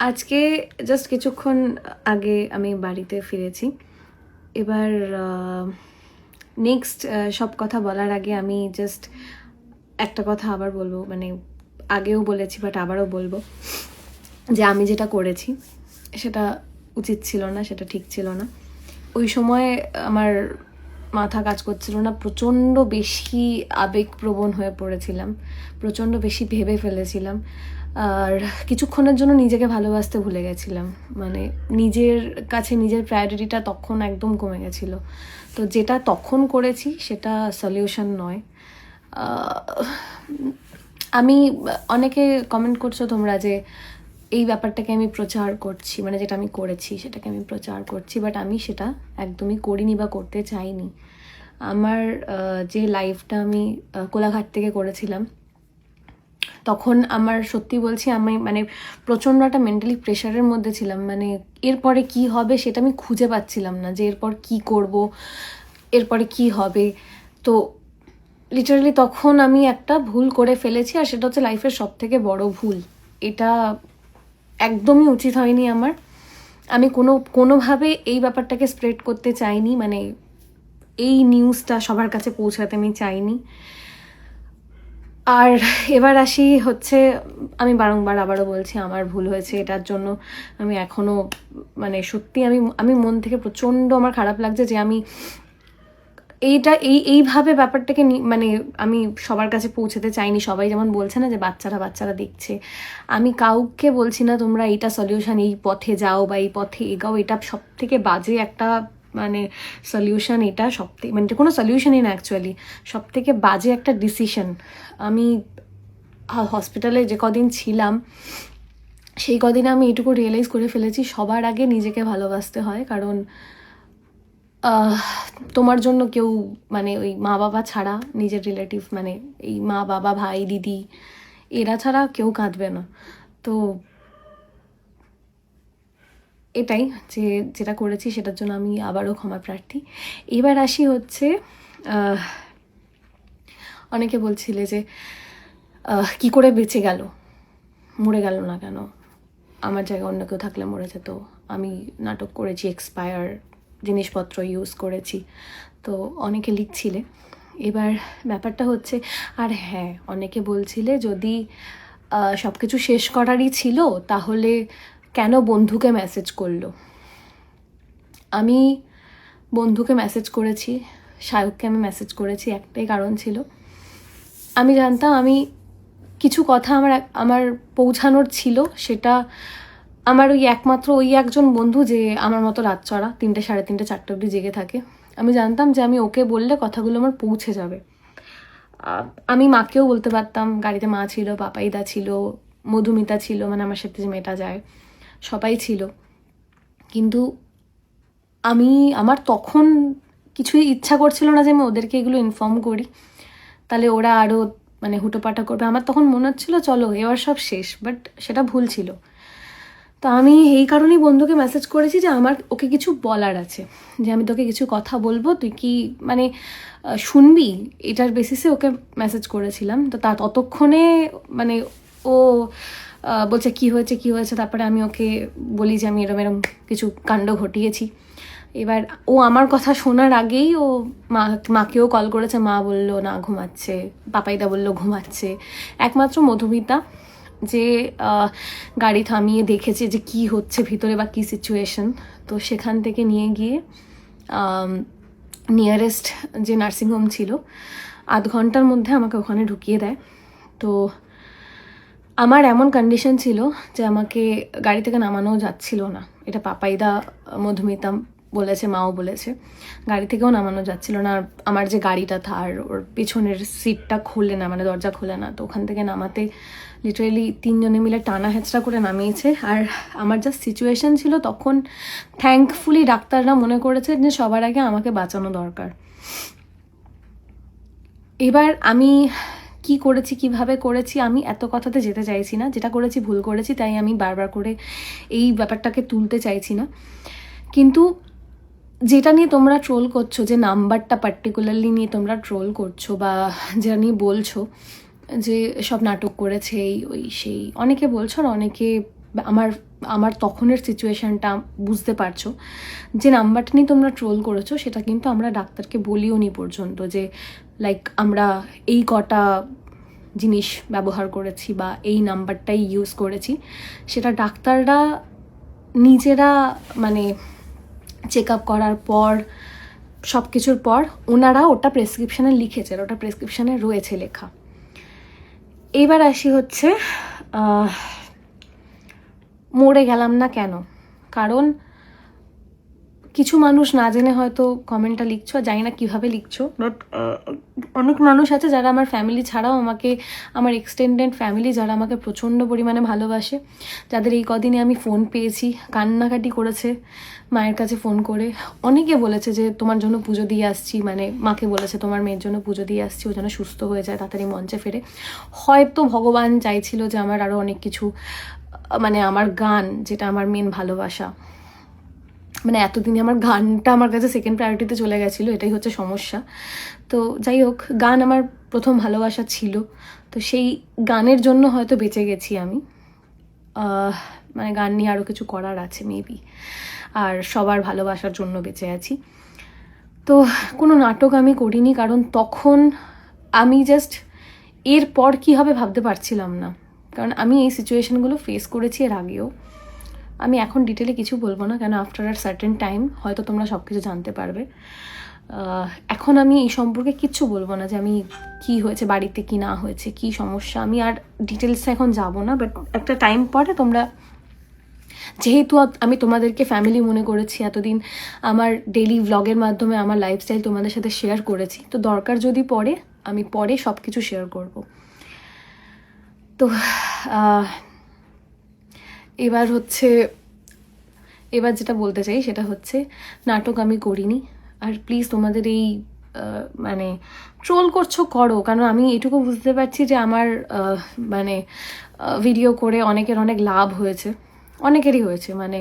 আজকে জাস্ট কিছুক্ষণ আগে আমি বাড়িতে ফিরেছি। এবার নেক্সট সব কথা বলার আগে আমি জাস্ট একটা কথা আবার বলবো, মানে আগেও বলেছি বাট আবারও বলবো যে আমি যেটা করেছি সেটা উচিত ছিল না, সেটা ঠিক ছিল না। ওই সময় আমার মাথা কাজ করছিল না, প্রচণ্ড বেশি আবেগপ্রবণ হয়ে পড়েছিলাম, প্রচণ্ড বেশি ভেবে ফেলেছিলাম, আর কিছুক্ষণের জন্য নিজেকে ভালোবাসতে ভুলে গেছিলাম। মানে নিজের কাছে নিজের প্রায়োরিটিটা তখন একদম কমে গেছিলো। তো যেটা তখন করেছি সেটা সলিউশন নয়। আমি অনেকে কমেন্ট করছো তোমরা যে এই ব্যাপারটাকে আমি প্রচার করছি, মানে যেটা আমি করেছি সেটাকে আমি প্রচার করছি, বাট আমি সেটা একদমই করিনি বা করতে চাইনি। আমার যে লাইফটা আমি কোলাঘাট থেকে করেছিলাম, তখন আমার সত্যি বলছি আমি মানে প্রচণ্ড একটা মেন্টালি প্রেশারের মধ্যে ছিলাম। মানে এরপরে কি হবে সেটা আমি খুঁজে পাচ্ছিলাম না, যে এরপর কি করব, এরপরে কি হবে। তো লিটারালি তখন আমি একটা ভুল করে ফেলেছি, আর সেটা হচ্ছে লাইফের সব থেকে বড় ভুল। এটা একদমই উচিত হয়নি আমার। আমি কোনোভাবে এই ব্যাপারটাকে স্প্রেড করতে চাইনি, মানে এই নিউজটা সবার কাছে পৌঁছাতে আমি চাইনি। আর এবার আসি হচ্ছে, আমি বারংবার আবারও বলছি আমার ভুল হয়েছে, এটার জন্য আমি এখনও মানে সত্যি আমি মন থেকে প্রচণ্ড আমার খারাপ লাগছে যে আমি এইভাবে ব্যাপারটাকে মানে আমি সবার কাছে পৌঁছাতে চাইনি। সবাই যেমন বলছে না যে বাচ্চারা দেখছে, আমি কাউকে বলছি না তোমরা এইটা সলিউশন, এই পথে যাও বা এই পথে এগাও, এটা সব থেকে বাজে একটা মানে সলিউশন। এটা মানে কোনো সলিউশনই না, অ্যাকচুয়ালি সব থেকে বাজে একটা ডিসিশন। আমি হসপিটালে যে কদিন ছিলাম সেই কদিনে আমি এটুকু রিয়েলাইজ করে ফেলেছি, সবার আগে নিজেকে ভালোবাসতে হয়। কারণ তোমার জন্য কেউ, মানে ওই মা বাবা ছাড়া, নিজের রিলেটিভ মানে এই মা বাবা ভাই দিদি এরা ছাড়া কেউ কাঁদবে না। তো এটাই যেটা করেছি সেটার জন্য আমি আবারও ক্ষমা প্রার্থী। এবার আসি হচ্ছে, অনেকে বলছিলে যে কি করে বেঁচে গেল, মরে গেল না কেন, আমার জায়গায় অন্য কেউ থাকলে মরে যেত, আমি নাটক করেছি, এক্সপায়ার জিনিসপত্র ইউজ করেছি, তো অনেকে লিখছিলে। এবার ব্যাপারটা হচ্ছে, আর হ্যাঁ অনেকে বলছিলে যদি সব কিছু শেষ করারই ছিল তাহলে কেন বন্ধুকে মেসেজ করলো। আমি বন্ধুকে মেসেজ করেছি, সায়ককে আমি মেসেজ করেছি, একটাই কারণ ছিল, আমি জানতাম আমি কিছু কথা আমার পৌঁছানোর ছিল, সেটা আমার একমাত্র ওই একজন বন্ধু যে আমার মতো রাত চড়া 3টে, 3:30, 4টে অবধি জেগে থাকে। আমি জানতাম যে আমি ওকে বললে কথাগুলো আমার পৌঁছে যাবে। আমি মাকেও বলতে পারতাম, গাড়িতে মা ছিল, পাপাইদা ছিল, মধুমিতা ছিল, মানে আমার সাথে যে মেয়েটা যায় সবাই ছিল। কিন্তু আমার তখন কিছুই ইচ্ছা করছিল না যে আমি ওদেরকে এগুলো ইনফর্ম করি, তাহলে ওরা আরও মানে হুটোপাটা করবে। আমার তখন মনে হচ্ছিলো চলো এবার সব শেষ, বাট সেটা ভুল ছিল। তো আমি এই কারণেই বন্ধুকে মেসেজ করেছি যে আমার ওকে কিছু বলার আছে, যে আমি তোকে কিছু কথা বলবো, তুই কি মানে শুনবি, এটার বেসিসে ওকে মেসেজ করেছিলাম। তো ততক্ষণে মানে ও বলছে কি হয়েছে, তারপরে আমি ওকে বলি যে আমি এরম কিছু কাণ্ড ঘটিয়েছি। এবার ও আমার কথা শোনার আগেই ও মাকেও কল করেছে, মা বললো না ঘুমাচ্ছে, পাপাইদা বললো ঘুমাচ্ছে। একমাত্র মধুমিতা যে গাড়ি থামিয়ে দেখেছে যে কি হচ্ছে ভিতরে বা কী সিচুয়েশন, তো সেখান থেকে নিয়ে গিয়ে নিয়ারেস্ট যে নার্সিংহোম ছিল 8 ঘন্টার মধ্যে আমাকে ওখানে ঢুকিয়ে দেয়। তো আমার এমন কন্ডিশন ছিল যে আমাকে গাড়ি থেকে নামানোও যাচ্ছিল না, এটা পাপাইদা মধুমিতা বলেছে, মাও বলেছে, গাড়ি থেকেও নামানো যাচ্ছিল না। আমার যে গাড়িটা থার, ওর পিছনের সিটটা খোলে না, মানে দরজা খোলে না, তো ওখান থেকে নামাতে লিটারেলি 3 জনে মিলে টানা হেঁচড়া করে নামিয়েছে। আর আমার যা সিচুয়েশন ছিল তখন, থ্যাঙ্কফুলি ডাক্তাররা মনে করেছে যে সবার আগে আমাকে বাঁচানো দরকার। এবার আমি কি করেছি, কিভাবে করেছি, আমি এত কথাতে যেতে চাইছি না, যেটা করেছি ভুল করেছি, তাই আমি বারবার করে এই ব্যাপারটাকে তুলতে চাইছি না। কিন্তু যেটা নিয়ে তোমরা ট্রোল করছো, যে নাম্বারটা পার্টিকুলারলি নিয়ে তোমরা ট্রোল করছো বা যেটা নিয়ে বলছো যে সব নাটক করেছে এই ওই সেই, অনেকে বলছো আর অনেকে আমার আমার তখনের সিচুয়েশানটা বুঝতে পারছো। যে নাম্বারটা নিয়ে তোমরা ট্রোল করেছো সেটা কিন্তু আমরা ডাক্তারকে বলিও নি পর্যন্ত, যে লাইক আমরা এই কটা জিনিস ব্যবহার করেছি বা এই নাম্বারটাই ইউজ করেছি। সেটা ডাক্তাররা নিজেরা মানে চেক আপ করার পর সব কিছুর পর ওনারা ওটা প্রেসক্রিপশানে লিখেছে, ওটা প্রেসক্রিপশানে রয়েছে লেখা। এইবার আসি হচ্ছে মরে গেলাম না কেন। কারণ কিছু মানুষ না জেনে হয়তো কমেন্টটা লিখছো, জানি না কীভাবে লিখছো, বাট অনেক মানুষ আছে যারা আমার ফ্যামিলি ছাড়াও আমাকে, আমার এক্সটেন্ডেড ফ্যামিলি যারা আমাকে প্রচণ্ড পরিমাণে ভালোবাসে, যাদের এই কদিনে আমি ফোন পেয়েছি, কান্নাকাটি করেছে মায়ের কাছে ফোন করে। অনেকে বলেছে যে তোমার জন্য পুজো দিয়ে আসছি, মানে মাকে বলেছে তোমার মেয়ের জন্য পুজো দিয়ে আসছি, ও যেন সুস্থ হয়ে যায়, তাড়াতাড়ি মঞ্চে ফেরে। হয়তো ভগবান চাইছিল যে আমার আরও অনেক কিছু, মানে আমার গান যেটা আমার মেন ভালোবাসা, মানে এতদিনে আমার গানটা আমার কাছে সেকেন্ড প্রায়োরিটিতে চলে গেছিলো, এটাই হচ্ছে সমস্যা। তো যাই হোক, গান আমার প্রথম ভালোবাসা ছিল, তো সেই গানের জন্য হয়তো বেঁচে গেছি আমি। মানে গান নিয়ে আরও কিছু করার আছে মেবি, আর সবার ভালোবাসার জন্য বেঁচে আছি। তো কোনো নাটক আমি করিনি, কারণ তখন আমি জাস্ট এরপর কী হবে ভাবতে পারছিলাম না। কারণ আমি এই সিচুয়েশানগুলো ফেস করেছি এর আগেও। আমি এখন ডিটেলে কিছু বলবো না, কেন আফটার আ সার্টেন টাইম হয়তো তোমরা সব কিছু জানতে পারবে। এখন আমি এই সম্পর্কে কিচ্ছু বলবো না যে আমি কি হয়েছে বাড়িতে, কি না হয়েছে, কি সমস্যা, আমি আর ডিটেলসে এখন যাব না। বাট একটা টাইম পরে তোমরা, যেহেতু আমি তোমাদেরকে ফ্যামিলি মনে করেছি, এতদিন আমার ডেইলি ভ্লগের মাধ্যমে আমার লাইফস্টাইল তোমাদের সাথে শেয়ার করেছি, তো দরকার যদি পড়ে আমি পরে সব কিছু শেয়ার করব। তো এবার যেটা বলতে চাই সেটা হচ্ছে, নাটক আমি করিনি। আর প্লিজ তোমাদের এই মানে ট্রোল করছো করো, কারণ আমি এটুকু বুঝতে পারছি যে আমার মানে ভিডিও করে অনেকের অনেক লাভ হয়েছে, অনেকেরই হয়েছে, মানে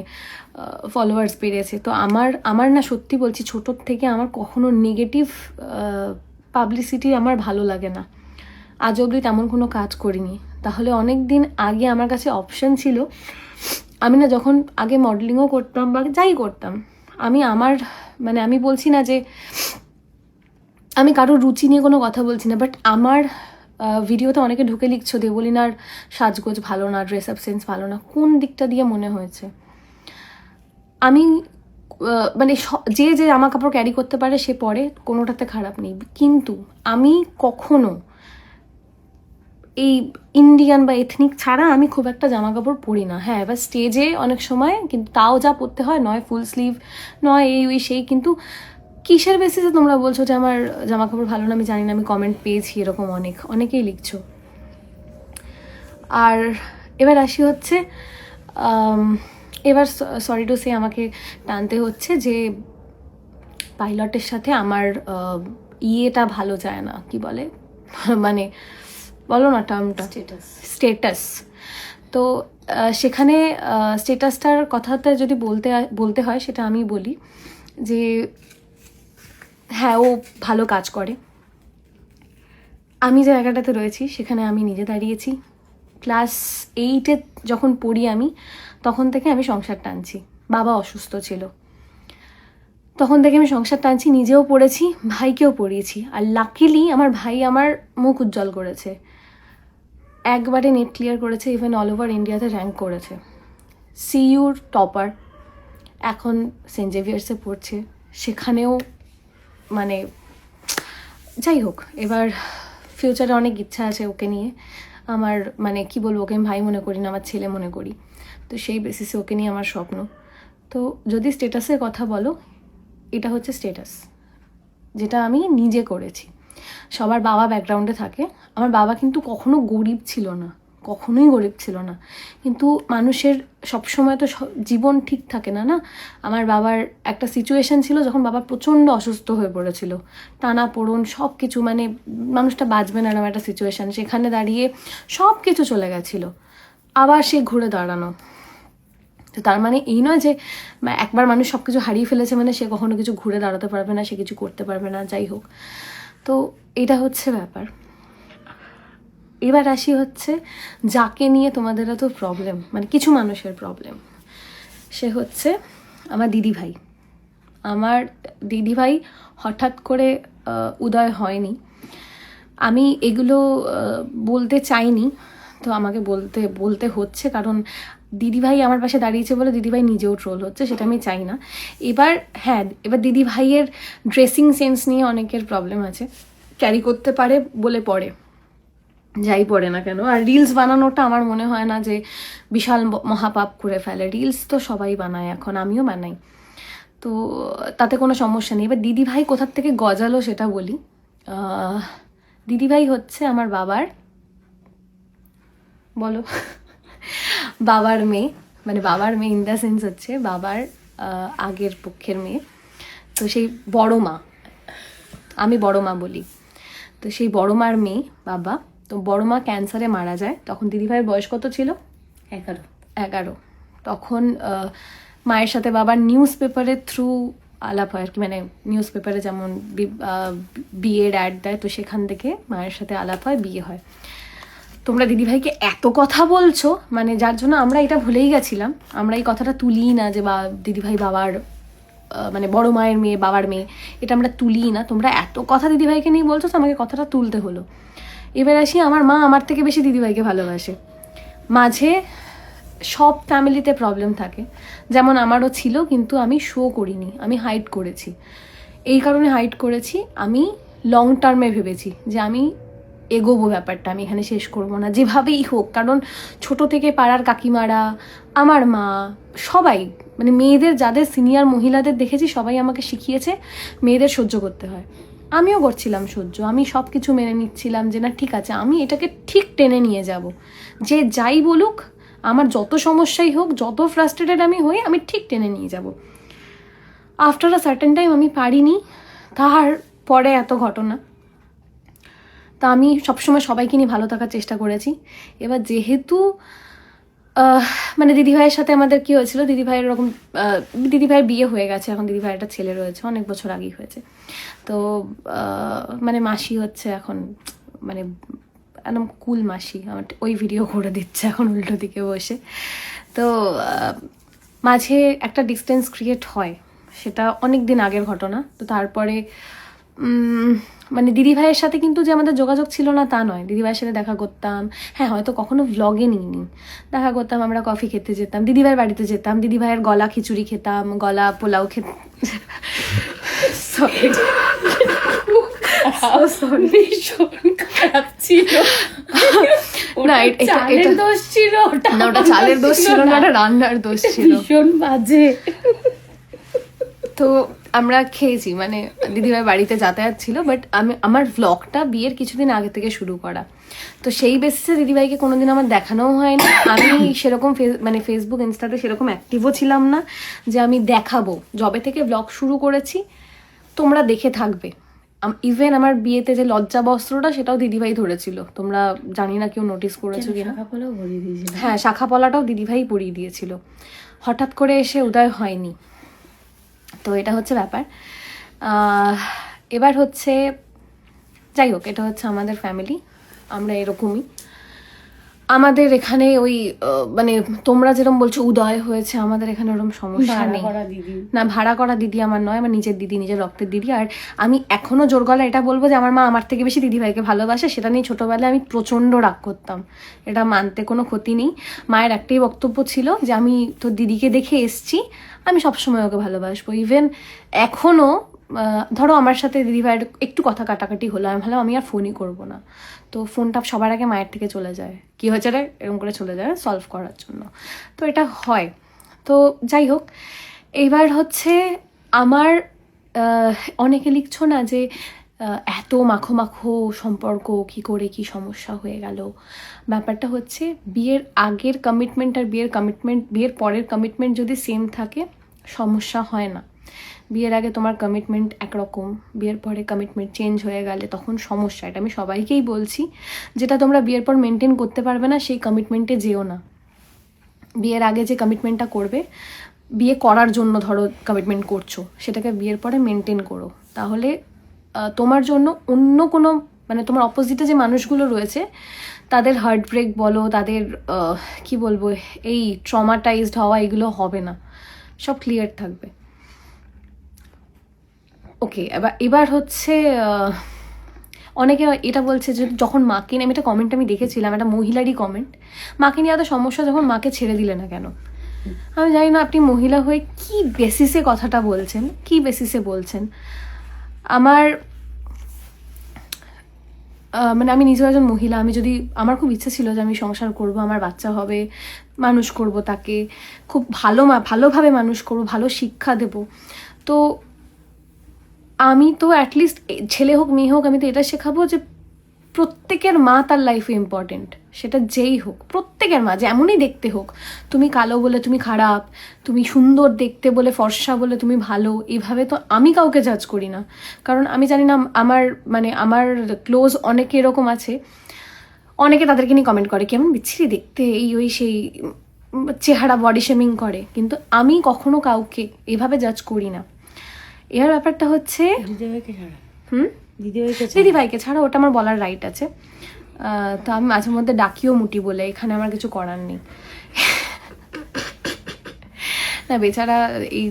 ফলোয়ার্স বেড়েছে। তো আমার না, সত্যি বলছি, ছোটোর থেকে আমার কখনো নেগেটিভ পাবলিসিটি আমার ভালো লাগে না। আজ অবধি তেমন কোনো কাজ করিনি। তাহলে অনেক দিন আগে আমার কাছে অপশান ছিল, আমি না যখন আগে মডেলিংও করতাম বা যাই করতাম, মানে আমি বলছি না যে আমি কারোর রুচি নিয়ে কোনো কথা বলছি না, বাট আমার ভিডিওতে অনেকে ঢুকে লিখছো দেবলিনার সাজগোজ ভালো না, ড্রেস আপ সেন্স ভালো না। কোন দিকটা দিয়ে মনে হয়েছে? আমি মানে যে জামা কাপড় ক্যারি করতে পারে সে পরে, কোনোটাতে খারাপ নেই, কিন্তু আমি কখনো এই ইন্ডিয়ান বা এথনিক ছাড়া আমি খুব একটা জামা কাপড় পরি না। হ্যাঁ, এবার স্টেজে অনেক সময়, কিন্তু তাও যা পরতে হয়, নয় ফুল স্লিভ, নয় এই ওই সেই। কিন্তু কিসের বেসিসে তোমরা বলছো যে আমার জামা কাপড় ভালো না? আমি জানি না, আমি কমেন্ট পেয়েছি এরকম অনেকেই লিখছো। আর এবার আসি হচ্ছে, এবার সরি টু সে আমাকে টানতে হচ্ছে যে পাইলটের সাথে আমার ইয়েটা ভালো যায় না, কি বলে, মানে বলো না টার্মটা, স্টেটাস। তো সেখানে স্টেটাসটার কথাটা যদি বলতে হয়, সেটা আমি বলি যে হ্যাঁ, ও ভালো কাজ করে। আমি যে জায়গাটাতে রয়েছি সেখানে আমি নিজে দাঁড়িয়েছি। ক্লাস 8-এ যখন পড়ি আমি, তখন থেকে আমি সংসার টানছি। বাবা অসুস্থ ছিল, তখন থেকে আমি সংসার টানছি, নিজেও পড়েছি, ভাইকেও পড়িয়েছি। আর লাকিলি আমার ভাই আমার মুখ উজ্জ্বল করেছে, একবারে নেট ক্লিয়ার করেছে, ইভেন অল ওভার ইন্ডিয়াতে র্যাঙ্ক করেছে, সিইউর টপার, এখন সেন্ট জেভিয়ার্সে পড়ছে, সেখানেও মানে যাই হোক। এবার ফিউচারে অনেক ইচ্ছা আছে ওকে নিয়ে, আমার মানে কি বলবো, ওকে আমি ভাই মনে করি না, আমার ছেলে মনে করি। তো সেই বেসিসে ওকে নিয়ে আমার স্বপ্ন। তো যদি স্টেটাসের কথা বলো, এটা হচ্ছে স্টেটাস যেটা আমি নিজে করেছি। সবার বাবা ব্যাকগ্রাউন্ডে থাকে, আমার বাবা কিন্তু কখনো গরিব ছিল না, কখনোই গরিব ছিল না। কিন্তু মানুষের সবসময় তো জীবন ঠিক থাকে না, না। আমার বাবার একটা সিচুয়েশান ছিল যখন বাবা প্রচণ্ড অসুস্থ হয়ে পড়েছিল, টানা পোড়ন সব কিছু, মানে মানুষটা বাঁচবে না এরকম একটা সিচুয়েশান, সেখানে দাঁড়িয়ে সব কিছু চলে গেছিলো, আবার সে ঘুরে দাঁড়ানো। তো তার মানে এই নয় যে একবার মানুষ সব কিছু হারিয়ে ফেলেছে মানে সে কখনো কিছু ঘুরে দাঁড়াতে পারবে না, সে কিছু করতে পারবে না, যাই হোক। তো এটা হচ্ছে ব্যাপার। এবার আসি হচ্ছে যাকে নিয়ে তোমাদের এত প্রবলেম, মানে কিছু মানুষের প্রবলেম, সে হচ্ছে আমার দিদিভাই। আমার দিদিভাই হঠাৎ করে উদয় হয়নি। আমি এগুলো বলতে চাইনি, তো আমাকে বলতে হচ্ছে, কারণ দিদিভাই আমার পাশে দাঁড়িয়েছে বলে দিদিভাই নিজেও ট্রোল হচ্ছে, সেটা আমি চাই না। এবার দিদিভাইয়ের ড্রেসিং সেন্স নিয়ে অনেকের প্রবলেম আছে, ক্যারি করতে পারে বলে পড়ে, যাই পড়ে না কেন। আর রিলস বানানোটা আমার মনে হয় না যে বিশাল মহাপাপ করে ফেলে, রিলস তো সবাই বানায় এখন, আমিও বানাই, তো তাতে কোনো সমস্যা নেই। এবার দিদিভাই কোথার থেকে গজালো সেটা বলি। দিদিভাই হচ্ছে আমার বাবার, বলো, বাবার মেয়ে, মানে বাবার মেয়ে ইন দ্য সেন্স হচ্ছে বাবার আগের পক্ষের মেয়ে। তো সেই বড় মা, আমি বড় মা বলি, তো সেই বড় মার মেয়ে বাবা। তো বড় মা ক্যান্সারে মারা যায়, তখন দিদিভাইয়ের বয়স কত ছিল? 11। তখন মায়ের সাথে বাবার নিউজ পেপারের থ্রু আলাপ হয় আর কি, মানে নিউজ পেপারে যেমন বিয়ের অ্যাড দেয়, তো সেখান থেকে মায়ের সাথে আলাপ হয়, বিয়ে হয়। তোমরা দিদিভাইকে এত কথা বলছো, মানে যার জন্য আমরা এটা ভুলেই গেছিলাম, আমরা এই কথাটা তুলিই না যে দিদিভাই বাবার মানে বড় মায়ের মেয়ে, বাবার মেয়ে, এটা আমরা তুলিই না। তোমরা এত কথা দিদিভাইকে নিয়ে বলছো, তো আমাকে কথাটা তুলতে হলো। এবার আসি, আমার মা আমার থেকে বেশি দিদিভাইকে ভালোবাসে। মাঝে সব ফ্যামিলিতে প্রবলেম থাকে, যেমন আমারও ছিল, কিন্তু আমি শো করিনি, আমি হাইড করেছি। এই কারণে হাইড করেছি, আমি লং টার্মে ভেবেছি যে আমি এগোবো ব্যাপারটা, আমি এখানে শেষ করবো না, যেভাবেই হোক। কারণ ছোট থেকে পাড়ার কাকিমারা, আমার মা, সবাই, মানে মেয়েদের যাদের সিনিয়র মহিলাদের দেখেছি সবাই আমাকে শিখিয়েছে মেয়েদের সহ্য করতে হয়। আমিও করছিলাম সহ্য, আমি সব কিছু মেনে নিচ্ছিলাম যে না ঠিক আছে, আমি এটাকে ঠিক টেনে নিয়ে যাব, যে যাই বলুক, আমার যত সমস্যাই হোক, যত ফ্রাস্ট্রেটেড আমি হই, আমি ঠিক টেনে নিয়ে যাব। আফটার আ সার্টেন টাইম আমি পারিনি, তারপরে এত ঘটনা। তা আমি সবসময় সবাইকে নিয়ে ভালো থাকার চেষ্টা করেছি। এবার যেহেতু মানে দিদিভাইয়ের সাথে আমাদের কি হয়েছিল, দিদিভাইয়ের এরকম দিদিভাইয়ের বিয়ে হয়ে গেছে, এখন দিদিভাইয়ের একটা ছেলে রয়েছে, অনেক বছর আগেই হয়েছে। তো মানে মাসি হচ্ছে এখন, মানে একদম কুল মাসি, আমার ওই ভিডিও করে দিচ্ছে এখন উল্টো দিকে বসে। তো মাঝে একটা ডিস্টেন্স ক্রিয়েট হয়, সেটা অনেক দিন আগের ঘটনা। তো তারপরে মানে দিদিভাইয়ের সাথে কিন্তু যে আমাদের যোগাযোগ ছিল না তা নয়, দিদিভাইয়ের সাথে দেখা করতাম, হ্যাঁ হয়তো কখনো ভ্লগে নিইনি, দেখা করতাম, আমরা কফি খেতে যেতাম, দিদিভাইয়ের বাড়িতে যেতাম, দিদিভাইয়ের গলা খিচুড়ি খেতাম, গলা পোলাও খেতাম, সরি খারাপ ছিল না, এটা দোষ ছিল না, ওটা চালের দোষ ছিল না, ওটা রান্নার দোষ ছিল, ভীষণ বাজে। তো আমরা খেয়েছি, মানে দিদিভাই বাড়িতে যাতায়াত ছিল, বাট আমার ভ্লগটা বিয়ের কিছুদিন আগে থেকে শুরু করা, তো সেই বেসিসে দিদিভাইকে কোনোদিন আমার দেখানোও হয়নি। আমি সেরকম মানে ফেসবুক ইনস্টাতে সেরকম অ্যাক্টিভও ছিলাম না যে আমি দেখাবো। যবে থেকে ভ্লগ শুরু করেছি তোমরা দেখে থাকবে, ইভেন আমার বিয়েতে যে লজ্জা বস্ত্রটা সেটাও দিদিভাই ধরেছিল, তোমরা জানি না কেউ নোটিস করেছো কিনা। হ্যাঁ, শাখা পলাটাও দিদিভাই পরিয়ে দিয়েছিল, হঠাৎ করে এসে উদয় হয়নি। তো এটা হচ্ছে ব্যাপার। এবার হচ্ছে যাই হোক, এটা হচ্ছে আমাদের ফ্যামিলি, আমরা এরকমই। আমাদের এখানে ওই মানে তোমরা যেরকম বলছো উদয় হয়েছে, আমাদের এখানে ওরকম সমস্যা নেই। না, ভাড়া করা দিদি আমার নয়, আমার নিজের দিদি, নিজের রক্তের দিদি। আর আমি এখনো জোর গলা এটা বলবো যে আমার মা আমার থেকে বেশি দিদিভাইকে ভালোবাসে। সেটা নিয়ে ছোটবেলায় আমি প্রচণ্ড রাগ করতাম, এটা মানতে কোনো ক্ষতি নেই। মায়ের একটাই বক্তব্য ছিল যে আমি তোর দিদিকে দেখে এসছি, আমি সবসময় ওকে ভালোবাসবো। ইভেন এখনও ধরো আমার সাথে দিদিভাইয়ের একটু কথা কাটাকাটি হলো, আমি ভালো, আমি আর ফোনই করবো না, তো ফোনটা সবার আগে মায়ের থেকে চলে যায়, কী হয়েছে রে এরকম করে চলে যায় সলভ করার জন্য। তো এটা হয়। তো যাই হোক, এইবার হচ্ছে আমার অনেকে লিখছো না যে এত মাখো মাখো সম্পর্ক, কি করে কি সমস্যা হয়ে গেল। ব্যাপারটা হচ্ছে বিয়ের আগের কমিটমেন্ট আর বিয়ের পরের কমিটমেন্ট যদি সেম থাকে সমস্যা হয় না। বিয়ের আগে তোমার কমিটমেন্ট একরকম, বিয়ের পরে কমিটমেন্ট চেঞ্জ হয়ে গেলে তখন সমস্যা। এটা আমি সবাইকেই বলছি, যেটা তোমরা বিয়ের পর মেনটেন করতে পারবে না সেই কমিটমেন্টে যেও না। বিয়ের আগে যে কমিটমেন্টটা করবে, বিয়ে করার জন্য ধরো কমিটমেন্ট করছো, সেটাকে বিয়ের পরে মেনটেন করো, তাহলে তোমার জন্য অন্য কোনো, মানে তোমার অপোজিটে যে মানুষগুলো রয়েছে তাদের হার্ট ব্রেক বলো, তাদের কি বলবো, এই ট্রমাটাইজড হওয়া এগুলো হবে না, সব ক্লিয়ার থাকবে। ওকে, এবার হচ্ছে অনেকে এটা বলছে যে যখন মাকে নিয়ে, আমি একটা কমেন্ট আমি দেখেছিলাম, একটা মহিলারই কমেন্ট, মাকে নিয়ে এত সমস্যা যখন মাকে ছেড়ে দিলে না কেন? আমি জানি না আপনি মহিলা হয়ে কি বেসিসে কথাটা বলছেন, কি বেসিসে বলছেন। আমার মানে আমি নিজেও একজন মহিলা, আমি যদি, আমার খুব ইচ্ছা ছিল যে আমি সংসার করব, আমার বাচ্চা হবে, মানুষ করব তাকে, খুব ভালোভাবে মানুষ করব, ভালো শিক্ষা দেব। তো আমি তো অ্যাটলিস্ট ছেলে হোক মেয়ে হোক, আমি তো এটা শেখাবো যে প্রত্যেকের মা তার লাইফে ইম্পর্টেন্ট, সেটা যেই হোক, প্রত্যেকের মা যেমনই দেখতে হোক। তুমি কালো বলে তুমি খারাপ, তুমি সুন্দর দেখতে বলে ফর্সা বলে তুমি ভালো, এইভাবে তো আমি কাউকে জাজ করি না। কারণ আমি জানি না, আমার ক্লোজ অনেকে এরকম আছে, অনেকে তাদেরকে নিয়ে কমেন্ট করে কেমন বিচ্ছিরি দেখতে, এই ওই সেই চেহারা বডি শেমিং করে, কিন্তু আমি কখনো কাউকে এভাবে জাজ করি না। এর ব্যাপারটা হচ্ছে দিদিভাইকে ছাড়া, ওটা আমার বলার রাইট আছে। তো আমি মাঝে মধ্যে ডাকিও মুটি বলে, এখানে আমার কিছু করার নেই। না বেচারা, এই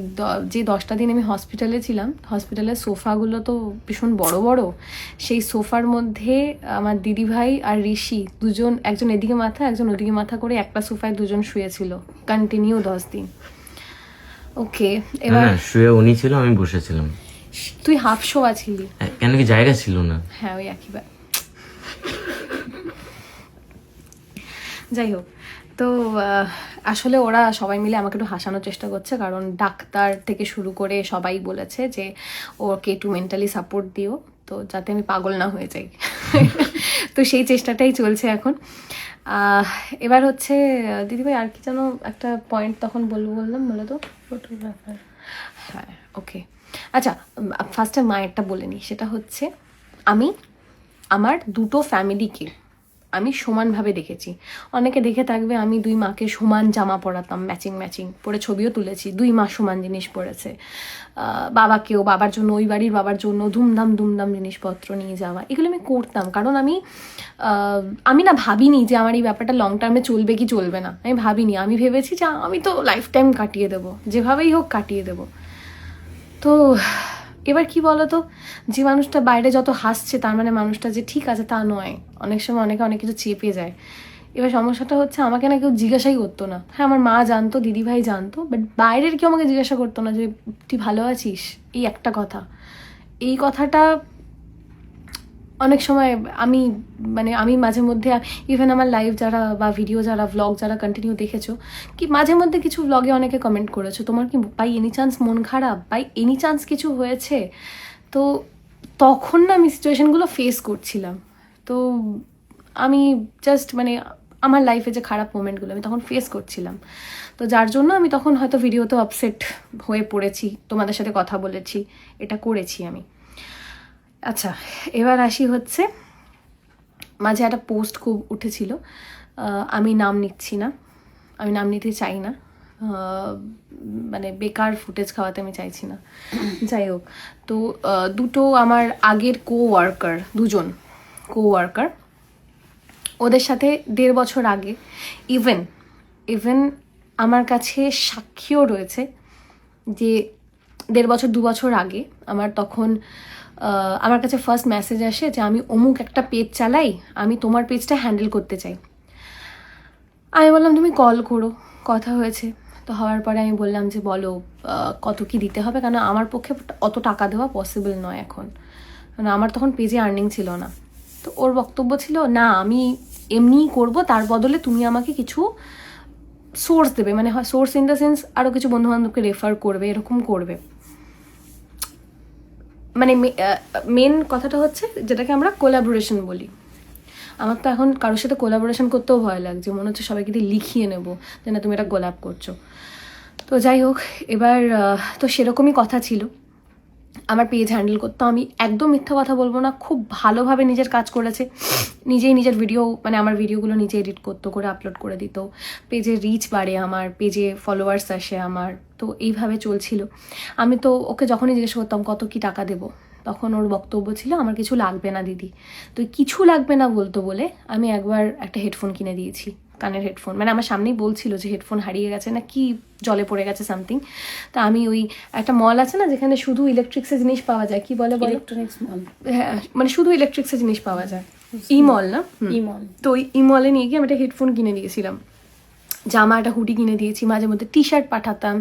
যে 10টা দিন আমি হসপিটালে ছিলাম, হসপিটালের সোফাগুলো তো ভীষণ বড় বড়, সেই সোফার মধ্যে আমার দিদিভাই আর ঋষি দুজন, একজন এদিকে মাথা একজন ওদিকে মাথা করে একটা সোফায় দুজন শুয়েছিল কন্টিনিউ 10 দিন। ওকে, এবার শুয়ে উনি ছিল, আমি বসেছিলাম। তুই হাফ শোয়া ছিলি কেন, কি জায়গা ছিল না? হ্যাঁ, ওই একই ব্যাপার। যাই হোক, তো আসলে ওরা সবাই মিলে আমাকে একটু হাসানোর চেষ্টা করছে, কারণ ডাক্তার থেকে শুরু করে সবাই বলেছে যে ওকে একটু মেন্টালি সাপোর্ট দিও, তো যাতে আমি পাগল না হয়ে যাই। তো সেই চেষ্টাটাই চলছে এখন। এবার হচ্ছে দিদিভাই আর কি যেন একটা পয়েন্ট তখন বললাম বলে তো, ফটোগ্রাফার। হ্যাঁ, ওকে, আচ্ছা, ফার্স্টে মায়েরটা বলে নিই। সেটা হচ্ছে আমি আমার দুটো ফ্যামিলিকে আমি সমানভাবে দেখেছি। অনেকে দেখে থাকবে আমি 2 মাকে সমান জামা পরাতাম, ম্যাচিং পরে ছবিও তুলেছি, 2 মা সমান জিনিস পরেছে। বাবাকেও, বাবার জন্য, ওই বাড়ির বাবার জন্য ধুমধাম জিনিসপত্র নিয়ে যাওয়া, এগুলো আমি করতাম। কারণ আমি না ভাবিনি যে আমার এই ব্যাপারটা লং টার্মে চলবে কি চলবে না, আমি ভাবিনি। আমি ভেবেছি যে আমি তো লাইফ টাইম কাটিয়ে দেবো, যেভাবেই হোক কাটিয়ে দেবো। তো এবার কি বলতো, যে মানুষটা বাইরে যত হাসছে তার মানে মানুষটা যে ঠিক আছে তা নয়। অনেক সময় অনেকে অনেক কিছু চেপে যায়। এবার সমস্যাটা হচ্ছে আমাকে না কেউ জিজ্ঞাসাই করতো না। হ্যাঁ, আমার মা জানতো, দিদিভাই জানতো, বাট বাইরের কেউ আমাকে জিজ্ঞাসা করতো না যে তুই ভালো আছিস, এই একটা কথা। এই কথাটা অনেক সময় আমি মাঝে মধ্যে, ইভেন আমার লাইভ যারা বা ভিডিও যারা, ভ্লগ যারা কন্টিনিউ দেখেছো, কি মাঝে মধ্যে কিছু ভ্লগে অনেকে কমেন্ট করেছো তোমার কি বাই এনি চান্স মন খারাপ, বাই এনি চান্স কিছু হয়েছে। তো তখন না আমি সিচুয়েশনগুলো ফেস করছিলাম। তো আমি জাস্ট আমার লাইফে যে খারাপ মোমেন্টগুলো আমি তখন ফেস করছিলাম, তো যার জন্য আমি তখন হয়তো ভিডিওতেও আপসেট হয়ে পড়েছি, তোমাদের সাথে কথা বলেছি, এটা করেছি আমি। আচ্ছা, এবার আসি হচ্ছে, মাঝে একটা পোস্ট খুব উঠেছিল, আমি নাম নিচ্ছি না, আমি নাম নিতে চাই না, বেকার ফুটেজ খাওয়াতে আমি চাইছি না। যাই হোক, তো দুটো আমার আগের দুজন কো ওয়ার্কার, ওদের সাথে 1.5 বছর আগে, ইভেন আমার কাছে সাক্ষীও রয়েছে যে 1.5 বছর 2 বছর আগে আমার কাছে ফার্স্ট মেসেজ আসে যে আমি অমুক একটা পেজ চালাই, আমি তোমার পেজটা হ্যান্ডেল করতে চাই। আমি বললাম তুমি কল করো, কথা হয়েছে। তো হওয়ার পরে আমি বললাম যে বলো কত কি দিতে হবে, কারণ আমার পক্ষে অত টাকা দেওয়া পসিবল নয় এখন, কারণ আমার তখন পেজে আর্নিং ছিল না। তো ওর বক্তব্য ছিল না আমি এমনিই করব, তার বদলে তুমি আমাকে কিছু সোর্স দেবে, সোর্স ইন দ্য সেন্স আরও কিছু বন্ধুবান্ধবকে রেফার করবে, এরকম করবে। মেন কথাটা হচ্ছে যেটাকে আমরা কোলাবোরেশন বলি। আমার তো এখন কারোর সাথে কোলাবোরেশন করতেও ভয় লাগছে, মনে হচ্ছে সবাইকে দিয়ে লিখিয়ে নেবো যে না তুমি এটা কোলাব করছো। তো যাই হোক, এবার তো সেরকমই কথা ছিল, আমার পেজ হ্যান্ডেল করতো। আমি একদম মিথ্যা কথা বলবো না, খুব ভালোভাবে নিজের কাজ করেছে, নিজেই নিজের ভিডিও আমার ভিডিওগুলো নিজে এডিট করতো, করে আপলোড করে দিত, পেজে রিচ বাড়ে, আমার পেজে ফলোয়ার্স আসে আমার, তো এইভাবে চলছিল। আমি তো ওকে যখনই জিজ্ঞেস করতাম কত কি টাকা দেবো, তখন ওর বক্তব্য ছিল আমার কিছু লাগবে না দিদি। তো এই কিছু লাগবে না বলতো বলে আমি একবার একটা হেডফোন কিনে দিয়েছি, কানের হেডফোন। মানে আমার সামনেই বলছিল যে হেডফোন হারিয়ে গেছে না কি জলে পড়ে গেছে সামথিং। তা আমি ওই একটা মল আছে না যেখানে শুধু ইলেকট্রিক্সের জিনিস পাওয়া যায়, কি বলে ইলেকট্রনিক্স মল, হ্যাঁ মানে শুধু ইলেকট্রিক্সের জিনিস পাওয়া যায়, ই মল না? ই মল। তো ওই ই মলে নিয়ে গিয়ে আমি একটা হেডফোন কিনে দিয়েছিলাম, জামা একটা হুডি কিনে দিয়েছি, মাঝে মধ্যে টি শার্ট পাঠাতাম,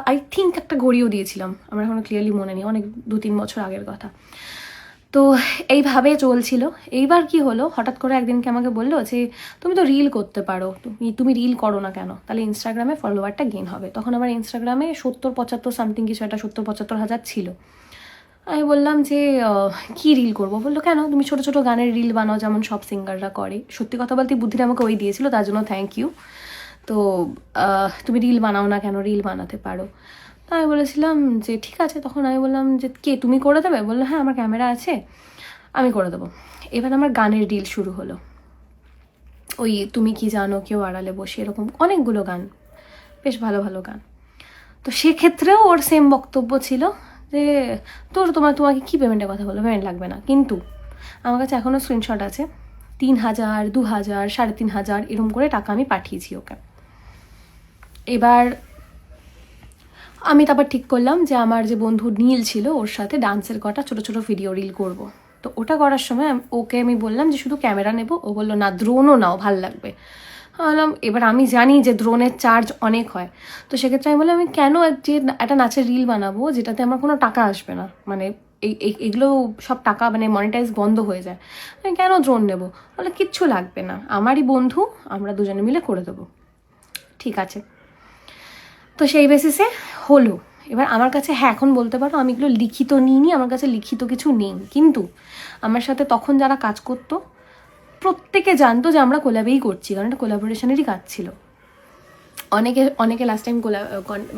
আই থিঙ্ক একটা ঘড়িও দিয়েছিলাম, আমার এখনো ক্লিয়ারলি মনে নেই, অনেক 2-3 বছর আগের কথা। তো এইভাবে চলছিল। এইবার কি হলো, হঠাৎ করে একদিনকে আমাকে বললো যে তুমি তো রিল করতে পারো, তুমি রিল করো না কেন, তাহলে ইনস্টাগ্রামে ফলোয়ারটা গেইন হবে। তখন আমার ইনস্টাগ্রামে 70-75 সামথিং কিছু একটা 70-75 হাজার ছিল। আমি বললাম যে কি রিল করবো? বললো কেন, তুমি ছোটো ছোটো গানের রিল বানাও যেমন সব সিঙ্গাররা করে। সত্যি কথা বলতে বুদ্ধিটা আমাকে ওই দিয়েছিল, তার জন্য থ্যাংক ইউ। তো তুমি রিল বানাও না কেন, রিল বানাতে পারো। তো আমি বলেছিলাম যে ঠিক আছে। তখন আমি বললাম যে কে, তুমি করে দেবে? বললো হ্যাঁ আমার ক্যামেরা আছে, আমি করে দেবো। এবার আমার গানের রিল শুরু হলো, ওই তুমি কি জানো, কেউ আড়ালে বসে, এরকম অনেকগুলো গান, বেশ ভালো ভালো গান। তো সেক্ষেত্রেও ওর সেম বক্তব্য ছিল যে তোমাকে কি পেমেন্টের কথা বলো, পেমেন্ট লাগবে না। কিন্তু আমার কাছে এখনও স্ক্রিনশট আছে, 3,000, 2,000, 3,500 এরকম করে টাকা আমি পাঠিয়েছি ওকে। এবার আমি তারপর ঠিক করলাম যে আমার যে বন্ধু নীল ছিল ওর সাথে ডান্সের কটা ছোটো ছোটো ভিডিও রিল করব। তো ওটা করার সময় ওকে আমি বললাম যে শুধু ক্যামেরা নেব। ও বললো না ড্রোনও নাও, ভাল লাগবে। বললাম এবার আমি জানি যে ড্রোনের চার্জ অনেক হয়, তো সেক্ষেত্রে আমি বললাম আমি কেন যে একটা নাচের রিল বানাবো যেটাতে আমার কোনো টাকা আসবে না, মানে এগুলো সব টাকা মানে মনিটাইজ বন্ধ হয়ে যায়, আমি কেন ড্রোন নেবো? বলে কিচ্ছু লাগবে না, আমারই বন্ধু, আমরা দুজনে মিলে করে দেবো। ঠিক আছে। তো সেই বেসিসে হলো। এবার আমার কাছে হ্যাঁ এখন বলতে পারো আমি এগুলো লিখিত নিইনি, আমার কাছে লিখিত কিছু নেই, কিন্তু আমার সাথে তখন যারা কাজ করতো প্রত্যেকে জানতো যে আমরা কোলাবেই করছি, কারণ এটা কোলাবোরেশনেরই কাজ ছিল। অনেকে লাস্ট টাইম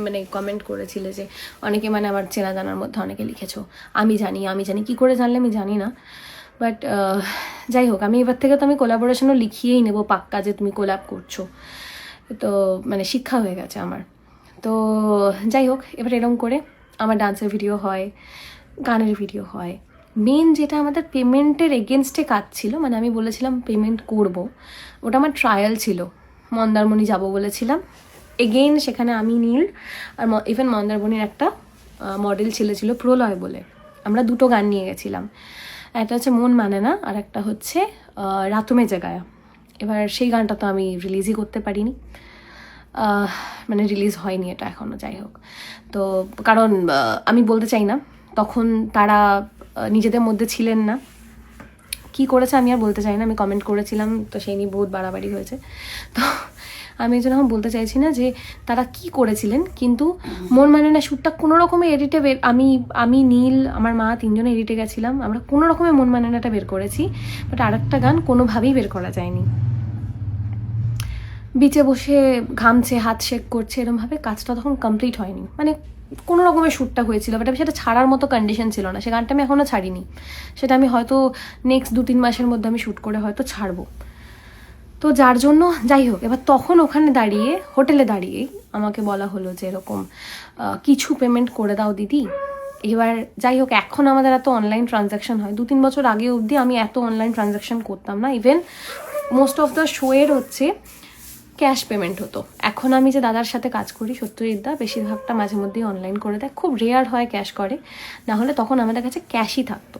মানে কমেন্ট করেছিল যে অনেকে মানে আমার চেনা জানার মধ্যে অনেকে লিখেছো আমি জানি, কি করে জানলে আমি জানি না। বাট যাই হোক, আমি এবার থেকে তো আমি কোলাবোরেশনও লিখিয়েই নেবো পাক্কা যে তুমি কোলাব করছো। তো মানে শিক্ষা হয়ে গেছে আমার। তো যাই হোক, এবার এরকম করে আমার ডান্সের ভিডিও হয়, গানের ভিডিও হয়। মেন যেটা আমাদের পেমেন্টের এগেনস্টে কাজ ছিল, মানে আমি বলেছিলাম পেমেন্ট করব, ওটা আমার ট্রায়াল ছিল। মন্দারমণি যাব বলেছিলাম, এগেইন সেখানে আমি নীল আর ইভেন মন্দারমণির একটা মডেল ছিল প্রলয় বলে, আমরা দুটো গান নিয়ে গেছিলাম। একটা হচ্ছে মন মানে না, আর একটা হচ্ছে রাতুমে জাগায়া। এবার সেই গানটা তো আমি রিলিজই করতে পারিনি, মানে রিলিজ হয়নি এটা এখনও। যাই হোক, তো কারণ আমি বলতে চাই না, তখন তারা নিজেদের মধ্যে ছিলেন না, কি করেছে আমি আর বলতে চাই না। আমি কমেন্ট করেছিলাম তো সেই নিয়ে বহুত বাড়াবাড়ি হয়েছে, তো আমি এই জন্য এখন বলতে চাইছি না যে তারা কি করেছিলেন। কিন্তু মন মানে না শ্যুটটা কোনো রকমে এডিটে আমি নীল আমার মা তিনজনে এডিটে গেছিলাম, আমরা কোনো রকমে মন মানে নাটা বের করেছি। বাট আরেকটা গান কোনোভাবেই বের করা যায়নি। বিচে বসে ঘামছে, হাত শেক করছে, এরমভাবে কাজটা তখন কমপ্লিট হয়নি, মানে কোনো রকমের শ্যুটটা হয়েছিল, বাট আমি সেটা ছাড়ার মতো কন্ডিশন ছিল না। সে গানটা আমি এখনও ছাড়িনি, সেটা আমি হয়তো নেক্সট 2-3 মাসের মধ্যে আমি শ্যুট করে হয়তো ছাড়বো। তো যার জন্য যাই হোক, এবার তখন ওখানে দাঁড়িয়ে হোটেলে দাঁড়িয়েই আমাকে বলা হলো যে এরকম কিছু পেমেন্ট করে দাও দিদি। এবার যাই হোক, এখন আমাদের এত অনলাইন ট্রানজ্যাকশন হয়, 2-3 বছর আগে অবধি আমি এত অনলাইন ট্রানজ্যাকশন করতাম না। ইভেন মোস্ট অফ দ্য শোয়ের হচ্ছে ক্যাশ পেমেন্ট হতো। এখন আমি যে দাদার সাথে কাজ করি সত্যজিৎ দা, বেশিরভাগটা মাঝে মধ্যেই অনলাইন করে দেয়, খুব রেয়ার হয় ক্যাশ করে, না হলে তখন আমাদের কাছে ক্যাশই থাকতো।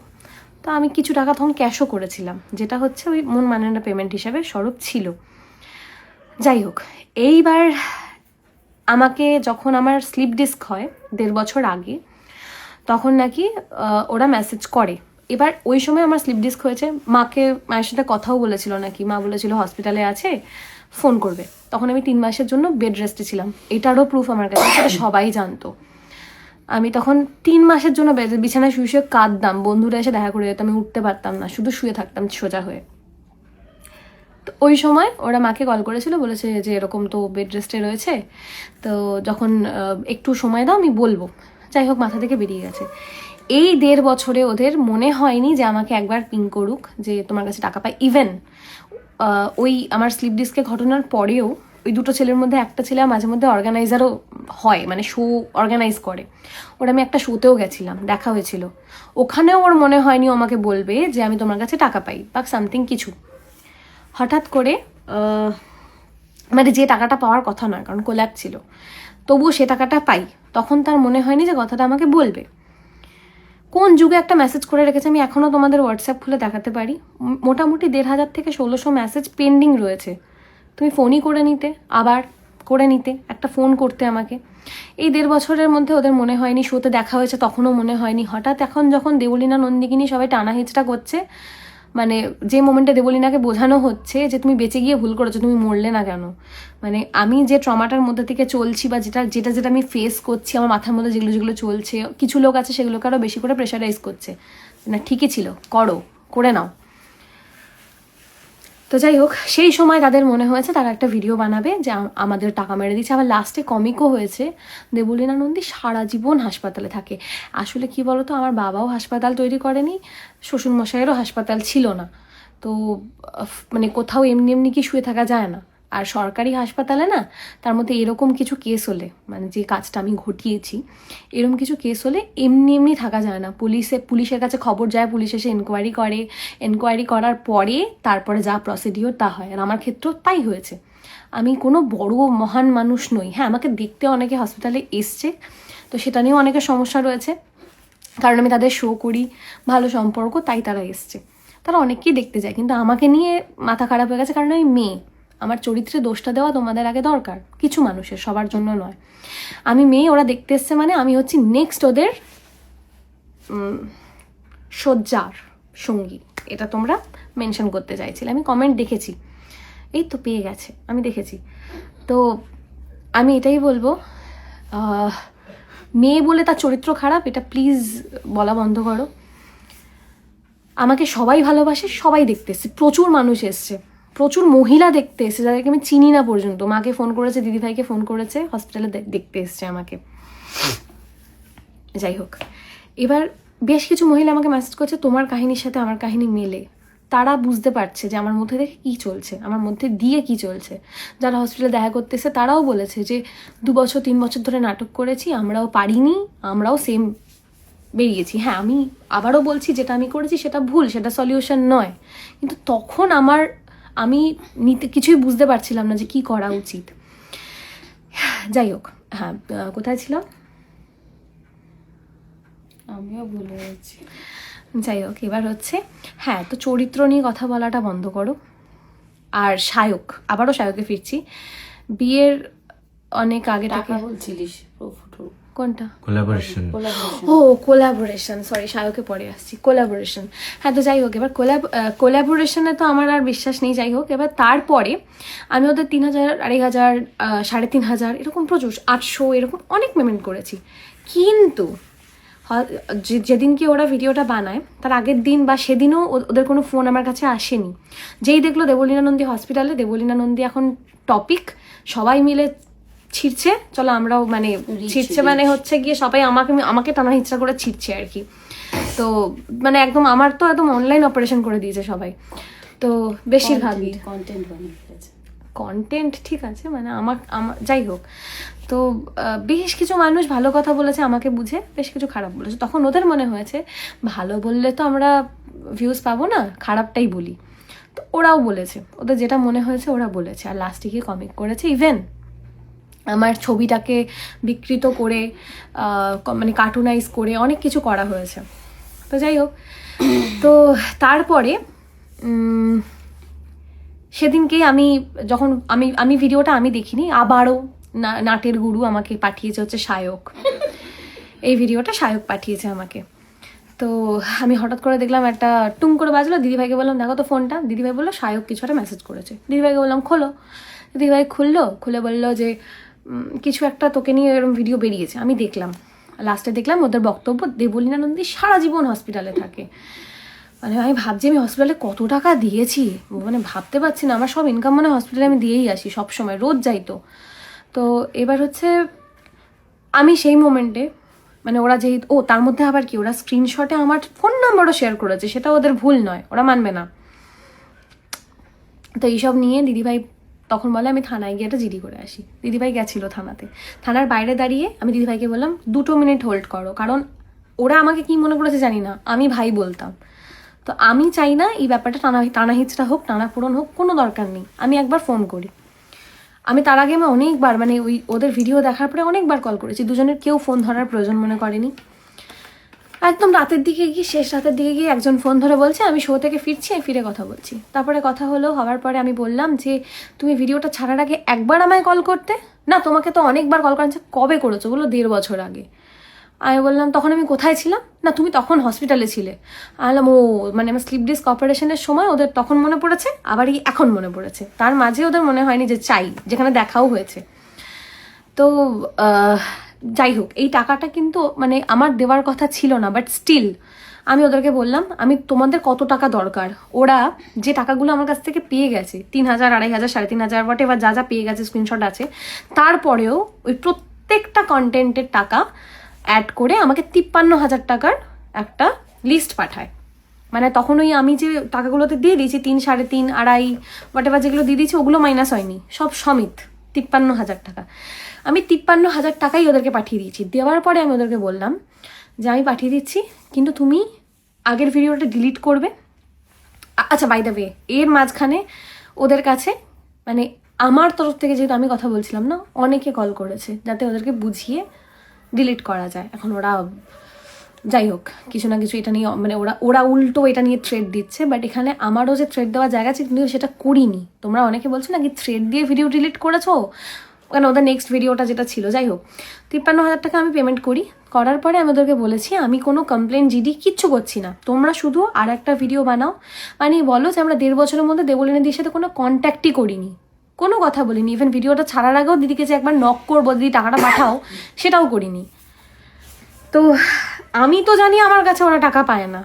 তো আমি কিছু টাকা তখন ক্যাশও করেছিলাম, যেটা হচ্ছে ওই মন মানে না পেমেন্ট হিসাবে স্বরূপ ছিল। যাই হোক, এইবার আমাকে যখন আমার স্লিপ ডিস্ক হয় 1.5 বছর আগে, তখন নাকি ওরা মেসেজ করে। এবার ওই সময় আমার স্লিপ ডিস্ক হয়েছে, মায়ের সাথে কথাও বলেছিল নাকি, মা বলেছিল হসপিটালে আছে ফোন করবে। তখন আমি 3 মাসের জন্য বেড রেস্টে ছিলাম, এটারও প্রুফ আমার কাছে, সেটা সবাই জানতো। আমি তখন 3 মাসের জন্য বিছানায় শুয়ে শুয়ে কাঁদতাম, বন্ধুরা এসে দেখা করে যেত, আমি উঠতে পারতাম না, শুধু শুয়ে থাকতাম সোজা হয়ে। তো ওই সময় ওরা মাকে কল করেছিল, বলেছে যে এরকম তো বেড রেস্টে রয়েছে, তো যখন একটু সময় দাও আমি বলবো। যাই হোক, মাথা থেকে বেরিয়ে গেছে। এই 1.5 বছরে ওদের মনে হয়নি যে আমাকে একবার পিং করুক যে তোমার কাছে টাকা পাই। ইভেন ওই আমার স্লিপ ডিস্কের ঘটনার পরেও ওই দুটো ছেলের মধ্যে একটা ছেলে মাঝে মধ্যে অর্গানাইজারও হয়, মানে শো অর্গানাইজ করে। ওর আমি একটা শোতেও গেছিলাম, দেখা হয়েছিল। ওখানেও ওর মনে হয়নি ও আমাকে বলবে যে আমি তোমার কাছে টাকা পাই বা সামথিং কিছু। হঠাৎ করে মানে যে টাকাটা পাওয়ার কথা নয়, কারণ কোল্যাব ছিল, তবুও সে টাকাটা পাই, তখন তার মনে হয়নি যে কথাটা আমাকে বলবে। কোন যুগে একটা মেসেজ করে রেখেছে, আমি এখনও তোমাদের হোয়াটসঅ্যাপ খুলে দেখাতে পারি। মোটামুটি 1500 থেকে 1600 মেসেজ পেন্ডিং রয়েছে। তুমি ফোনই করে নিতে, আবার করে নিতে, একটা ফোন করতে আমাকে। এই 1.5 বছরের মধ্যে ওদের মনে হয়নি, শোতে দেখা হয়েছে তখনও মনে হয়নি। হঠাৎ এখন যখন দেবলীনা নন্দিনী সবাই টানা হিচড়া করছে, মানে যে মোমেন্টে দেবলীনাকে বোঝানো হচ্ছে যে তুমি বেঁচে গিয়ে ভুল করেছো, তুমি মরলে না কেন, মানে আমি যে ট্রমাটার মধ্যে থেকে চলছি বা যেটা যেটা যেটা আমি ফেস করছি, আমার মাথার মধ্যে যেগুলো যেগুলো চলছে, কিছু লোক আছে সেগুলোকে আরও বেশি করে প্রেশারাইজ করছে, না ঠিকই ছিল, করে নাও। তো যাই হোক, সেই সময় তাদের মনে হয়েছে তারা একটা ভিডিও বানাবে যে আমাদের টাকা মেরে দিচ্ছে। আবার লাস্টে কমিকও হয়েছে, দেবলীনা নন্দী সারা জীবন হাসপাতালে থাকে। আসলে কি বলতো, আমার বাবাও হাসপাতাল তৈরি করেনি, শ্বশুরমশাইয়েরও হাসপাতাল ছিল না, তো মানে কোথাও এমনি এমনি কি শুয়ে থাকা যায় না। আর সরকারি হাসপাতালে না, তার মধ্যে এরকম কিছু কেস হলে, মানে যে কাজটা আমি ঘটিয়েছি, এরকম কিছু কেস হলে এমনি এমনি থাকা যায় না। পুলিশের কাছে খবর যায়, পুলিশ এসে এনকোয়ারি করে, এনকোয়ারি করার পরে তারপরে যা প্রসিডিওর তা হয়। আর আমার ক্ষেত্রেও তাই হয়েছে। আমি কোনো বড় মহান মানুষ নই। হ্যাঁ, আমাকে দেখতে অনেকে হসপিটালে এসছে, তো সেটা নিয়েও অনেকের সমস্যা রয়েছে, কারণ আমি তাদের শো করি, ভালো সম্পর্ক, তাই তারা এসছে। তারা অনেককেই দেখতে যায়, কিন্তু আমাকে নিয়ে মাথা খারাপ হয়ে গেছে, কারণ আমি মেয়ে। আমার চরিত্রে দোষটা দেওয়া তোমাদের আগে দরকার, কিছু মানুষের, সবার জন্য নয়। আমি মেয়ে, ওরা দেখতে এসছে মানে আমি হচ্ছি নেক্সট ওদের শয্যার সঙ্গী। এটা তোমরা মেনশন করতে চাইছিলে, আমি কমেন্ট দেখেছি, এই তো পেয়ে গেছে, আমি দেখেছি। তো আমি এটাই বলবো, মেয়ে বলে তার চরিত্র খারাপ, এটা প্লিজ বলা বন্ধ করো। আমাকে সবাই ভালোবাসে, সবাই দেখতে এসছে, প্রচুর মানুষ এসছে, প্রচুর মহিলা দেখতে এসছে যাদেরকে আমি চিনি না পর্যন্ত। মাকে ফোন করেছে, দিদিভাইকে ফোন করেছে, হসপিটালে দেখতে এসছে আমাকে। যাই হোক, এবার বেশ কিছু মহিলা আমাকে মেসেজ করছে তোমার কাহিনীর সাথে আমার কাহিনী মেলে। তারা বুঝতে পারছে যে আমার মধ্যে থেকে কী চলছে, আমার মধ্যে দিয়ে কী চলছে। যারা হসপিটালে দেখা করতে এসে তারাও বলেছে যে 2 বছর 3 বছর ধরে নাটক করেছি, আমরাও পারিনি, আমরাও সেম বেরিয়েছি। হ্যাঁ, আমি আবারও বলছি, যেটা আমি করেছি সেটা ভুল, সেটা সলিউশন নয়। কিন্তু তখন আমি কিছুই বুঝতে পারছিলাম না যে কি করা উচিত। যাই হোক, হ্যাঁ, কোথায় ছিলাম, আমিও ভুলে গেছি। যাই হোক, এবার হচ্ছে, হ্যাঁ, তো চরিত্র নিয়ে কথা বলাটা বন্ধ করো। আর আবারও শায়কে ফিরছি। বিয়ের অনেক আগে থেকে বলছিলিস কোনটা? কোলাবোরেশন। ও কোলাবোরেশন, সরি, শায়কে পরে আসছি। কোলাবোরেশন, হ্যাঁ। তো যাই হোক, এবার কোলাবোরেশনে তো আমার আর বিশ্বাস নেই। যাই হোক, এবার তারপরে আমি ওদের 3000, 2500, 3500 এরকম প্রচুর, 800 এরকম অনেক পেমেন্ট করেছি। কিন্তু যেদিনকে ওরা ভিডিওটা বানায় তার আগের দিন বা সেদিনও ওদের কোনো ফোন আমার কাছে আসেনি। যেই দেখলো দেবলীনা নন্দী হসপিটালে, দেবলীনা নন্দী এখন টপিক, সবাই মিলে ছিঁড়ছে, চলো আমরাও, মানে ছিঁড়ছে মানে হচ্ছে গিয়ে সবাই আমাকে টানা হিচড়া করে ছিঁড়ছে আর কি। তো মানে একদম আমার তো একদম অনলাইন অপারেশন করে দিয়েছে সবাই। তো বেশিরভাগই কন্টেন্ট ঠিক আছে, মানে আমার যাই হোক। তো বেশ কিছু মানুষ ভালো কথা বলেছে আমাকে বুঝে, বেশ কিছু খারাপ বলেছে। তখন ওদের মনে হয়েছে ভালো বললে তো আমরা ভিউজ পাবো না, খারাপটাই বলি। তো ওরাও বলেছে, ওদের যেটা মনে হয়েছে ওরা বলেছে। আর লাস্টে গিয়ে কমিক করেছে, ইভেন আমার ছবিটাকে বিকৃত করে, মানে কার্টুনাইজ করে অনেক কিছু করা হয়েছে। তো যাই হোক, তো তারপরে সেদিনকেই যখন আমি ভিডিওটা আমি দেখিনি, আবারও নাটের গুরু আমাকে পাঠিয়েছে, হচ্ছে শায়ক। এই ভিডিওটা শায়ক পাঠিয়েছে আমাকে। তো আমি হঠাৎ করে দেখলাম একটা টুং করে বাজলো, দিদিভাইকে বললাম দেখো তো ফোনটা। দিদিভাই বললো শায়ক কিছু একটা মেসেজ করেছে। দিদিভাইকে বললাম খোলো। দিদিভাই খুলে বললো যে কিছু একটা তোকে নিয়ে এরকম ভিডিও বেরিয়েছে। আমি দেখলাম, লাস্টে দেখলাম ওদের বক্তব্য দেবলীনা নন্দী সারা জীবন হসপিটালে থাকে। মানে আমি ভাবছি আমি হসপিটালে কত টাকা দিয়েছি, মানে ভাবতে পারছি না। আমার সব ইনকাম মানে হসপিটালে আমি দিয়েই আসি সব সময়, রোজ যাই। তো এবার হচ্ছে আমি সেই মোমেন্টে, মানে ওরা তার মধ্যে আবার কি, ওরা স্ক্রিনশটে আমার ফোন নাম্বারও শেয়ার করেছে, সেটা ওদের ভুল নয়, ওরা মানবে না। তো এইসব নিয়ে দিদিভাই তখন বলে আমি থানায় গিয়ে একটা জিডি করে আসি। দিদিভাই গেছিল থানাতে, থানার বাইরে দাঁড়িয়ে আমি দিদিভাইকে বললাম 2 মিনিট হোল্ড করো, কারণ ওরা আমাকে কি মনে করেছে জানি না, আমি ভাই বলতাম। তো আমি চাই না এই ব্যাপারটা টানা হিচড়া হোক, টানা পূরণ হোক, কোনো দরকার নেই। আমি একবার ফোন করি। আমি তার আগে আমি অনেকবার মানে ওদের ভিডিও দেখার পরে অনেকবার কল করেছি, দুজনের কেউ ফোন ধরার প্রয়োজন মনে করেনি। একদম রাতের দিকে গিয়ে, শেষ রাতের দিকে গিয়ে একজন ফোন ধরে বলছে আমি শো থেকে ফিরছি, আমি ফিরে কথা বলছি। তারপরে কথা হওয়ার পরে আমি বললাম যে তুমি ভিডিওটা ছাড়ার আগে একবার আমায় কল করতে না, তোমাকে তো অনেকবার কল করেছে। কবে করেছো? বললো 1.5 বছর আগে। আমি বললাম তখন আমি কোথায় ছিলাম? না তুমি তখন হসপিটালে ছিলে। আমি বললাম ও মানে আমার স্লিপ ডিস্ক অপারেশনের সময় ওদের তখন মনে পড়েছে, আবার এখন মনে পড়েছে, তার মাঝে ওদের মনে হয়নি যে চাই, যেখানে দেখাও হয়েছে। তো যাই হোক, এই টাকাটা কিন্তু মানে আমার দেওয়ার কথা ছিল না, বাট স্টিল আমি ওদেরকে বললাম আমি তোমাদের কত টাকা দরকার। ওরা যে টাকাগুলো আমার কাছ থেকে পেয়ে গেছে, 3,000, 2,500, 3,500 হোয়াট এভার যা যা পেয়ে গেছে, স্ক্রিনশট আছে, তারপরেও ওই প্রত্যেকটা কন্টেন্টের টাকা অ্যাড করে আমাকে 53,000 টাকার একটা লিস্ট পাঠায়। মানে তখন ওই আমি যে টাকাগুলোতে দিয়ে দিয়েছি 3, 3.5, 2.5 হোয়াট এভার যেগুলো দিয়ে দিয়েছি ওগুলো মাইনাস হয়নি, সব সমিত 53,000 টাকা। আমি 53,000 টাকাই ওদেরকে পাঠিয়ে দিয়েছি। দেওয়ার পরে আমি ওদেরকে বললাম যে আমি পাঠিয়ে দিচ্ছি, কিন্তু তুমি আগের ভিডিওটা ডিলিট করবে। আচ্ছা বাই দ্য ওয়ে, এর মাঝখানে ওদের কাছে মানে আমার তরফ থেকে যেহেতু আমি কথা বলছিলাম না, অনেকে কল করেছে যাতে ওদেরকে বুঝিয়ে ডিলিট করা যায়। এখন ওরা যাই হোক কিছু না কিছু এটা নিয়ে মানে ওরা উল্টো এটা নিয়ে থ্রেড দিচ্ছে, বাট এখানে আমারও যে থ্রেড দেওয়ার জায়গা আছে কিন্তু সেটা করিনি। তোমরা অনেকে বলছো না কি থ্রেড দিয়ে ভিডিও ডিলিট করেছো, ওখানে ওদের নেক্সট ভিডিওটা যেটা ছিল। যাই হোক 53,000 টাকা আমি পেমেন্ট করার পরে আমি ওদেরকে বলেছি আমি কোনো কমপ্লেন জিডি কিচ্ছু করছি না, তোমরা শুধু আর একটা ভিডিও বানাও, মানে বলো যে আমরা 1.5 বছরের মধ্যে দেবলিনা দিদির সাথে কোনো কন্ট্যাক্টই করিনি, কোনো কথা বলিনি। ইভেন ভিডিওটা ছাড়ার আগেও দিদিকে যে একবার নক করবো দিদি টাকাটা পাঠাও সেটাও করিনি। তো আমি তো জানি আমার কাছে ওরা টাকা পায় না,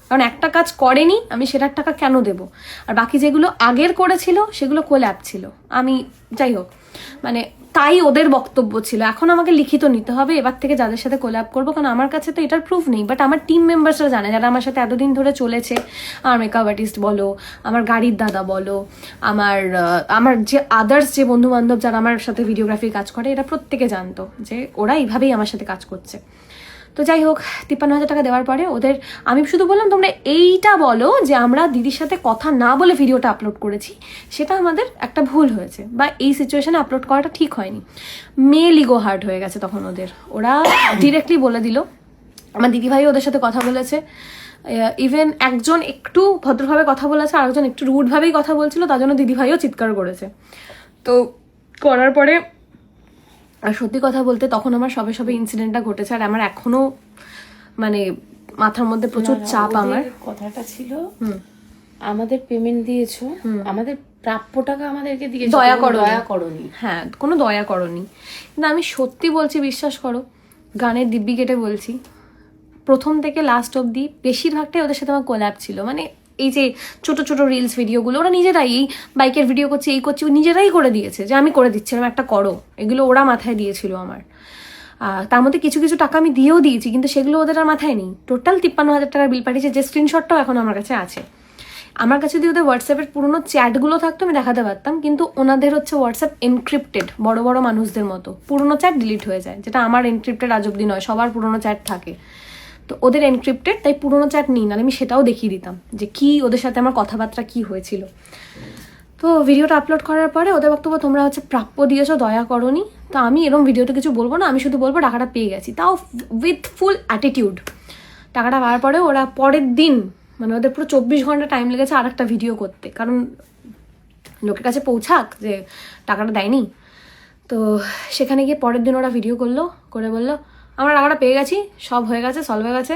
কারণ একটা কাজ করেনি, আমি সেটার টাকা কেন দেব? আর বাকি যেগুলো আগের করেছিল সেগুলো কোল্যাপ ছিল। আমি যাই হোক মানে তাই ওদের বক্তব্য ছিল। এখন আমাকে লিখিত নিতে হবে এবার থেকে যাদের সাথে কোল্যাপ করবো, কারণ আমার কাছে তো এটার প্রুফ নেই, বাট আমার টিম মেম্বার্সরা জানে যারা আমার সাথে এতদিন ধরে চলেছে। আমার মেকআপ আর্টিস্ট বলো, আমার গাড়ির দাদা বলো, আমার যে আদার্স যে বন্ধু বান্ধব যারা আমার সাথে ভিডিওগ্রাফির কাজ করে, এরা প্রত্যেকে জানতো যে ওরা এইভাবেই আমার সাথে কাজ করছে। তো যাই হোক 53,000 টাকা দেওয়ার পরে ওদের আমি শুধু বললাম তোমরা এইটা বলো যে আমরা দিদির সাথে কথা না বলে ভিডিওটা আপলোড করেছি, সেটা আমাদের একটা ভুল হয়েছে, বা এই সিচুয়েশনে আপলোড করাটা ঠিক হয়নি। মেল ইগো হার্ট হয়ে গেছে তখন ওদের, ওরা ডিরেক্টলি বলে দিল। আমার দিদিভাই ওদের সাথে কথা বলেছে, ইভেন একজন একটু ভদ্রভাবে কথা বলেছে, আর একজন একটু রুডভাবেই কথা বলছিল, তার জন্য দিদিভাইও চিৎকার করেছে। তো করার পরে আর সত্যি কথা বলতে তখন আমার সবে সবে ইনসিডেন্টটা ঘটেছে, আর আমার এখনো মানে মাথার মধ্যে প্রচুর চাপ। আমার কথাটা ছিল আমাদের পেমেন্ট দিয়েছো, আমাদের প্রাপ্য টাকা আমাদেরকে দিয়েছো, দয়া করোনি। হ্যাঁ কোনো দয়া করোনি। কিন্তু আমি সত্যি বলছি, বিশ্বাস করো, গানের দিব্যি কেটে বলছি, প্রথম থেকে লাস্ট অবধি বেশিরভাগটাই ওদের সাথে আমার কোল্যাপ ছিল। মানে এই যে ছোট ছোট রিলস ভিডিওগুলো ওরা নিজেরাই, এই বাইকের ভিডিও করছে, এই করছে, নিজেরাই করে দিয়েছে যে আমি করে দিচ্ছিলাম একটা করো, এগুলো ওরা মাথায় দিয়েছিল আমার। তার মধ্যে কিছু কিছু টাকা আমি দিয়েও দিয়েছি, কিন্তু সেগুলো ওদের আর মাথায় নেই। টোটাল 53,000 টাকার বিল পাঠিয়েছে, যে স্ক্রিনশটটাও এখন আমার কাছে আছে। আমার কাছে যদি ওদের হোয়াটসঅ্যাপের পুরোনো চ্যাটগুলো থাকতো আমি দেখাতে পারতাম, কিন্তু ওনাদের হচ্ছে হোয়াটসঅ্যাপ এনক্রিপ্টেড, বড় বড় মানুষদের মতো পুরোনো চ্যাট ডিলিট হয়ে যায়, যেটা আমার এনক্রিপ্টেড আজ অব্দি নয়, সবার পুরোনো চ্যাট থাকে। তো ওদের এনক্রিপ্টেড, তাই পুরোনো চ্যাট নিই না, আমি সেটাও দেখিয়ে দিতাম যে কি ওদের সাথে আমার কথাবার্তা কি হয়েছিল। তো ভিডিওটা আপলোড করার পরে ওদের বক্তব্য তোমরা হচ্ছে প্রাপ্য দিয়েছো, দয়া করোনি। তো আমি এরকম ভিডিওতে কিছু বলবো না, আমি শুধু বলবো টাকাটা পেয়ে গেছি, তাও উইথ ফুল অ্যাটিটিউড। টাকাটা পাওয়ার পরে ওরা পরের দিন মানে ওদের পুরো 24 ঘন্টা টাইম লেগেছে আর একটা ভিডিও করতে, কারণ লোকের কাছে পৌঁছাক যে টাকাটা দেয়নি। তো সেখানে গিয়ে পরের দিন ওরা ভিডিও করে বললো আমরা টাকাটা পেয়ে গেছি, সব হয়ে গেছে, সলভ হয়ে গেছে,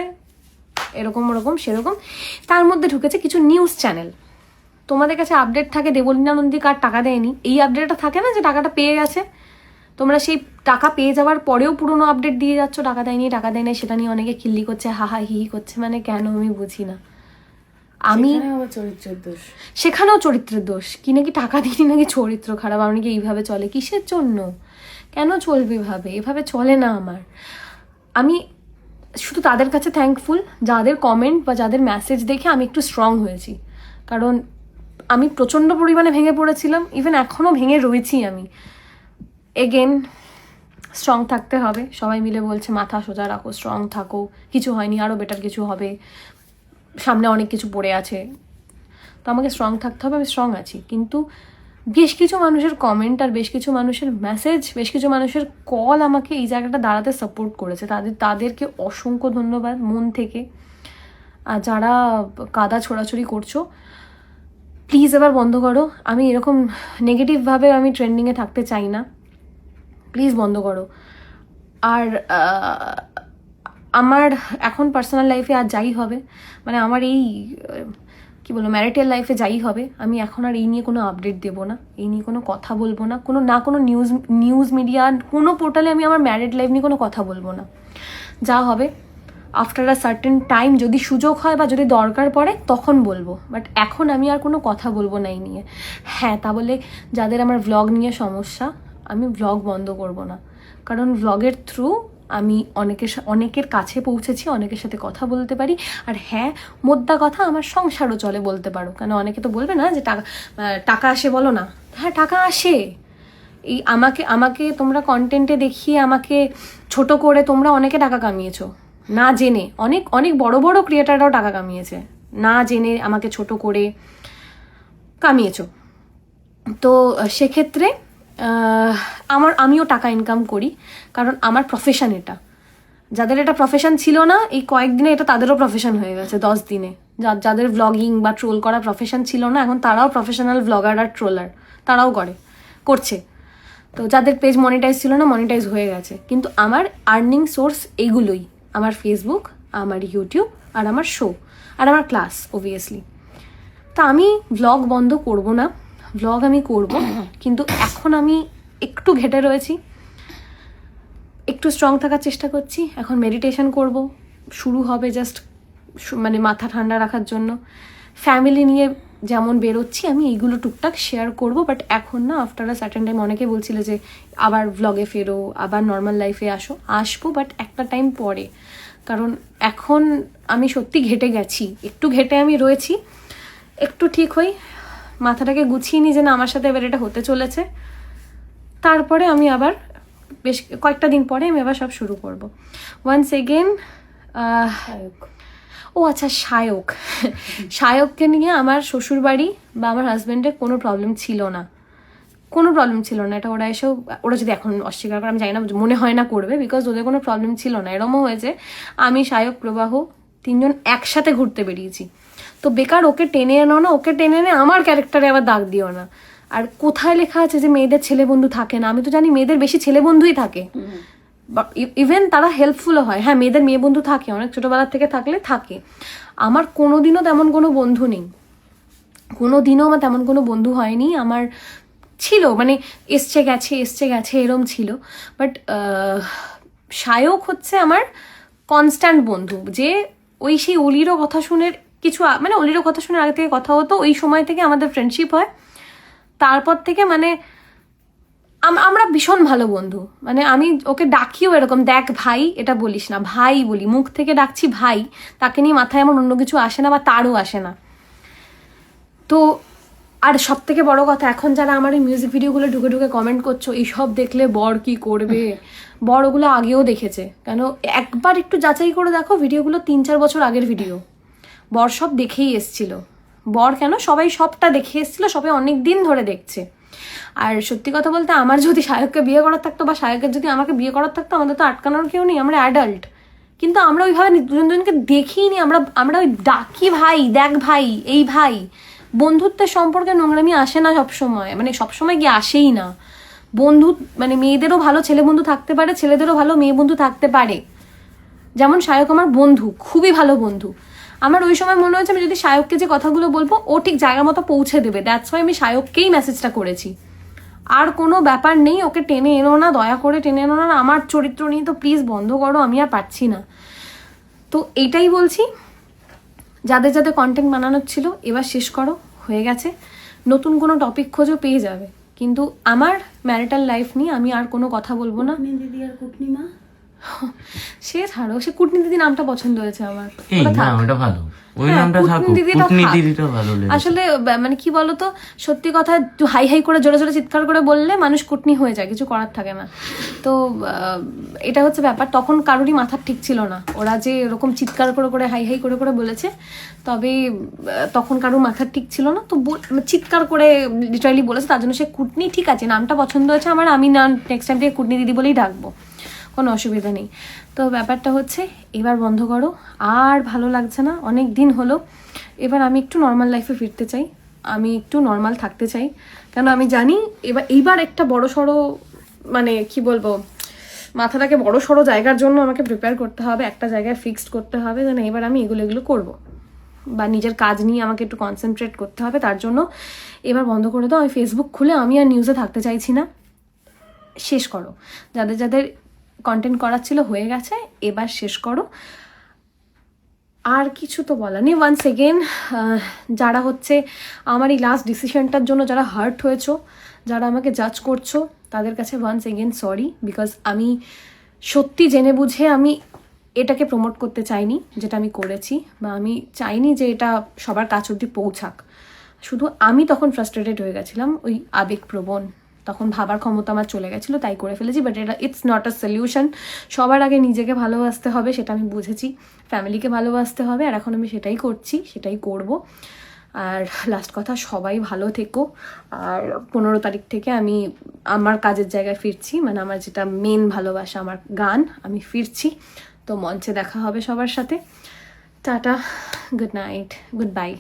এরকম ওরকম সেরকম। তার মধ্যে ঢুকেছে কিছু নিউজ চ্যানেল। তোমাদের কাছে আপডেট থাকে দেবলীনা নন্দী কার টাকা দেয়নি, এই আপডেটটা থাকে না যে টাকাটা পেয়ে গেছে। তোমরা সেই টাকা পেয়ে যাওয়ার পরেও পুরোনো আপডেট দিয়ে যাচ্ছ টাকা দেয়নি, সেটা নিয়ে অনেকে খিল্লি করছে, হাহা হি করছে, মানে কেন আমি বুঝি না। আমি চরিত্রের দোষ, সেখানেও চরিত্রের দোষ, কি নাকি টাকা দিই নাকি চরিত্র খারাপ, আমি নাকি এইভাবে চলে, কিসের জন্য, কেন চলবে এভাবে চলে না আমার। আমি শুধু তাদের কাছে থ্যাঙ্কফুল যাদের কমেন্ট বা যাদের মেসেজ দেখে আমি একটু স্ট্রং হয়েছি, কারণ আমি প্রচণ্ড পরিমাণে ভেঙে পড়েছিলাম, ইভেন এখনও ভেঙে রয়েছি আমি। এগেন স্ট্রং থাকতে হবে, সবাই মিলে বলছে মাথা সোজা রাখো, স্ট্রং থাকো, কিছু হয়নি, আরও বেটার কিছু হবে, সামনে অনেক কিছু পড়ে আছে। তো আমাকে স্ট্রং থাকতে হবে, আমি স্ট্রং আছি। কিন্তু বেশ কিছু মানুষের কমেন্ট আর বেশ কিছু মানুষের মেসেজ, বেশ কিছু মানুষের কল আমাকে এই জায়গাটা দাঁড়াতে সাপোর্ট করেছে, তাদেরকে অসংখ্য ধন্যবাদ মন থেকে। আর যারা কাদা ছোড়াছুড়ি করছো, প্লিজ এবার বন্ধ করো। আমি এরকম নেগেটিভভাবে আমি ট্রেন্ডিংয়ে থাকতে চাই না, প্লিজ বন্ধ করো। আর আমার এখন পার্সোনাল লাইফে আর যাই হবে, মানে আমার এই কি বলবো ম্যারিটাল লাইফে যাই হবে, আমি এখন আর এই নিয়ে কোনো আপডেট দেবো না, এই নিয়ে কোনো কথা বলবো না, কোনো নিউজ মিডিয়া কোনো পোর্টালে আমি আমার ম্যারিড লাইফ নিয়ে কোনো কথা বলবো না। যা হবে আফটার আ সার্টেন টাইম, যদি সুযোগ হয় বা যদি দরকার পড়ে তখন বলবো, বাট এখন আমি আর কোনো কথা বলবো না এই নিয়ে। হ্যাঁ, তা বলে যাদের আমার ভ্লগ নিয়ে সমস্যা, আমি ভ্লগ বন্ধ করব না, কারণ ভ্লগের থ্রু আমি অনেকের কাছে পৌঁছেছি, অনেকের সাথে কথা বলতে পারি। আর হ্যাঁ, মোদ্দা কথা আমার সংসারও চলে বলতে পারো, কেন অনেকে তো বলবে না যে টাকা আসে, বলো না। হ্যাঁ, টাকা আসে। এই আমাকে তোমরা কন্টেন্টে দেখিয়ে আমাকে ছোট করে তোমরা অনেকে টাকা কামিয়েছো না জেনে, অনেক অনেক বড় বড় ক্রিয়েটাররাও টাকা কামিয়েছে না জেনে, আমাকে ছোট করে কামিয়েছো। তো সেক্ষেত্রে আমিও টাকা ইনকাম করি, কারণ আমার প্রফেশন এটা। যাদের এটা প্রফেশন ছিল না, এই কয়েকদিনে এটা তাদেরও প্রফেশন হয়ে গেছে, 10 দিনে। যাদের ব্লগিং বা ট্রোল করা প্রফেশন ছিল না, এখন তারাও প্রফেশনাল ব্লগার আর ট্রোলার, তারাও করছে। তো যাদের পেজ মনিটাইজ ছিল না, মনিটাইজ হয়ে গেছে। কিন্তু আমার আর্নিং সোর্স এইগুলোই, আমার ফেসবুক, আমার ইউটিউব, আর আমার শো, আর আমার ক্লাস অবভিয়াসলি। তা আমি ভ্লগ বন্ধ করব না, ভ্লগ আমি করব, কিন্তু এখন আমি একটু ঘেটে রয়েছি, একটু স্ট্রং থাকার চেষ্টা করছি। এখন মেডিটেশন করব, শুরু হবে জাস্ট মানে মাথা ঠান্ডা রাখার জন্য। ফ্যামিলি নিয়ে যেমন বেরোচ্ছি আমি এইগুলো টুকটাক শেয়ার করব, বাট এখন না। আফটার আ সার্টেন টাইম অনেকে বলছিল যে আবার ভ্লগে ফেরো, আবার নর্মাল লাইফে আসবো, বাট একটা টাইম পরে, কারণ এখন আমি সত্যি ঘেটে গেছি, একটু ঘেটে আমি রয়েছি। একটু ঠিক হই, মাথাটাকে গুছিয়ে নিই যে না, আমার সাথে এবার এটা হতে চলেছে, তারপরে আমি আবার বেশ কয়েকটা দিন পরে আমি আবার সব শুরু করব। ওয়ান্স এগেন ও আচ্ছা, সায়ককে নিয়ে আমার শ্বশুরবাড়ি বা আমার হাজব্যান্ডের কোনো প্রবলেম ছিল না, এটা ওরা যদি এখন অস্বীকার করে আমি জানি না, মনে হয় না করবে, বিকজ ওদের কোনো প্রবলেম ছিল না। এরমও হয়েছে আমি, সায়ক, প্রবাহ 3 জন একসাথে ঘুরতে বেরিয়েছি। তো বেকার ওকে টেনে এনো না, ওকে টেনে এনে আমার ক্যারেক্টারে আবার দাগ দিও না। আর কোথায় লেখা আছে যে মেয়েদের ছেলে বন্ধু থাকে না? আমি তো জানি মেয়েদের বেশি ছেলে বন্ধুই থাকে, ইভেন তারা হেল্পফুলও হয়। হ্যাঁ, মেয়েদের মেয়ে বন্ধু থাকে, অনেক ছোটবেলার থেকে থাকে। আমার কোনোদিনও তেমন কোনো বন্ধু নেই, কোনোদিনও আমার তেমন কোনো বন্ধু হয়নি। আমার ছিল, মানে এসছে গেছে এরম ছিল, বাট সায়ক হচ্ছে আমার কনস্ট্যান্ট বন্ধু, যে সেই অলিরও কথা শুনে মানে অলিরও কথা শুনে আগে থেকে কথা হতো, ওই সময় থেকে আমাদের ফ্রেন্ডশিপ হয়। তারপর থেকে মানে আমরা ভীষণ ভালো বন্ধু। মানে আমি ওকে ডাকিও এরকম, দেখ ভাই, এটা বলিস না, ভাই বলি, মুখ থেকে ডাকছি ভাই, তাকে নিয়ে মাথায় আমার অন্য কিছু আসে না, বা তারও আসে না। তো আর সব থেকে বড় কথা, এখন যারা আমার এই মিউজিক ভিডিওগুলো ঢুকে ঢুকে কমেন্ট করছো, এইসব দেখলে বর কি করবে, বর ওগুলো আগেও দেখেছে। কেন, একবার একটু যাচাই করে দেখো, ভিডিওগুলো 3-4 বছর আগের ভিডিও, বর সব দেখেই এসছিল। বর কেন, সবাই সবটা দেখে এসেছিল, সবাই অনেক দিন ধরে দেখছে। আর সত্যি কথা বলতে, আমার যদি সায়ককে বিয়ে করার থাকতো, বা সায়কের যদি আমাকে বিয়ে করার থাকতো, আমাদের তো আটকানোর কেউ নেই, আমরা অ্যাডাল্ট। কিন্তু আমরা ওইভাবে দুজনকে দেখিনি, আমরা ওই ডাকি ভাই, দেখ ভাই, এই ভাই। বন্ধুত্বের সম্পর্কে নোংরামি আসে না সবসময়, মানে সবসময় গিয়ে আসেই না। বন্ধু মানে মেয়েদেরও ভালো ছেলে বন্ধু থাকতে পারে, ছেলেদেরও ভালো মেয়ে বন্ধু থাকতে পারে। যেমন সায়ক আমার বন্ধু, খুবই ভালো বন্ধু। আমার ওই সময় মনে হচ্ছে আমি যদি সায়ককে যে কথাগুলো বলবো, ও ঠিক জায়গা মতো পৌঁছে দেবে, দ্যাটস ওয়াই আমি সায়ককেই মেসেজটা করেছি। আর কোনো ব্যাপার নেই, ওকে টেনে এনো না, দয়া করে টেনে এনো না। আমার চরিত্র নিয়ে তো প্লিজ বন্ধ করো, আমি আর পারছি না। তো এইটাই বলছি, যাদের যাদের কন্টেন্ট বানানোর ছিল এবার শেষ করো, হয়ে গেছে। নতুন কোনো টপিক খোঁজো, পেয়ে যাবে। কিন্তু আমার ম্যারিটাল লাইফ নিয়ে আমি আর কোনো কথা বলবো না। দিদি আর কুটনি মা সে ছাড়ো, সে কুটনি দিদি নামটা পছন্দ হয়েছে আমার। এই ওটা না থাক। ওটা ভালো, ওই হ্যাঁ, নামটা কুটনি থাকুক, দিদিটা কুটনি থাক। দিদিটা ভালো লেগেছে। আসলে মানে কি বলতো, সত্যি কথা একটু হাই হাই করে জোরে জোরে চিৎকার করে বললে মানুষ কুটনি হয়ে যায়, কিছু করার থাকে না। তো এটা হচ্ছে ব্যাপার। তখন কারোরই মাথার ঠিক ছিল না, ওরা যে এরকম চিৎকার করে করে হাই হাই করে করে বলেছে, তবে তখন কারোর মাথার ঠিক ছিল না, তো চিৎকার করে লিটারালি বলেছে, তার জন্য সে কুটনি। ঠিক আছে, নামটা পছন্দ হয়েছে আমার, আমি না নেক্সট টাইম থেকে কুটনি দিদি বলেই ডাকবো, কোনো অসুবিধা নেই। তো ব্যাপারটা হচ্ছে এবার বন্ধ করো, আর ভালো লাগছে না, অনেক দিন হলো। এবার আমি একটু নর্মাল লাইফে ফিরতে চাই, আমি একটু নর্মাল থাকতে চাই, কেন আমি জানি এইবার একটা বড় সড়ো, মানে কি বলবো, মাথাটাকে বড় সড়ো জায়গার জন্য আমাকে প্রিপেয়ার করতে হবে, একটা জায়গায় ফিক্সড করতে হবে, যেন এবার আমি এগুলো করবো, বা নিজের কাজ নিয়ে আমাকে একটু কনসেন্ট্রেট করতে হবে। তার জন্য এবার বন্ধ করে দাও। আমি ফেসবুক খুলে আমি আর নিউজে থাকতে চাইছি না, শেষ করো। যাদের যাদের কন্টেন্ট করার ছিল হয়ে গেছে, এবার শেষ করো। আর কিছু তো বলা নেই। ওয়ান্স এগেন যারা হচ্ছে আমার এই লাস্ট ডিসিশনটার জন্য যারা হার্ট হয়েছো, যারা আমাকে জাজ করছো, তাদের কাছে ওয়ান্স এগেন সরি, বিকজ আমি সত্যি জেনে বুঝে আমি এটাকে প্রমোট করতে চাইনি যেটা আমি করেছি, বা আমি চাইনি যে এটা সবার কাছ অবধি পৌঁছাক। শুধু আমি তখন ফ্রাস্ট্রেটেড হয়ে গেছিলাম, ওই আবেগপ্রবণ, তখন ভাবার ক্ষমতা আমার চলে গেছিলো, তাই করে ফেলেছি। বাট এটা ইটস নট আ সলিউশন। সবার আগে নিজেকে ভালোবাসতে হবে, সেটা আমি বুঝেছি, ফ্যামিলিকে ভালোবাসতে হবে, আর এখন আমি সেটাই করছি, সেটাই করব। আর লাস্ট কথা, সবাই ভালো থেকো। আর 15 তারিখ থেকে আমি আমার কাজের জায়গায় ফিরছি, মানে আমার যেটা মেন ভালোবাসা, আমার গান, আমি ফিরছি। তো মঞ্চে দেখা হবে সবার সাথে। Tata, good night, good bye.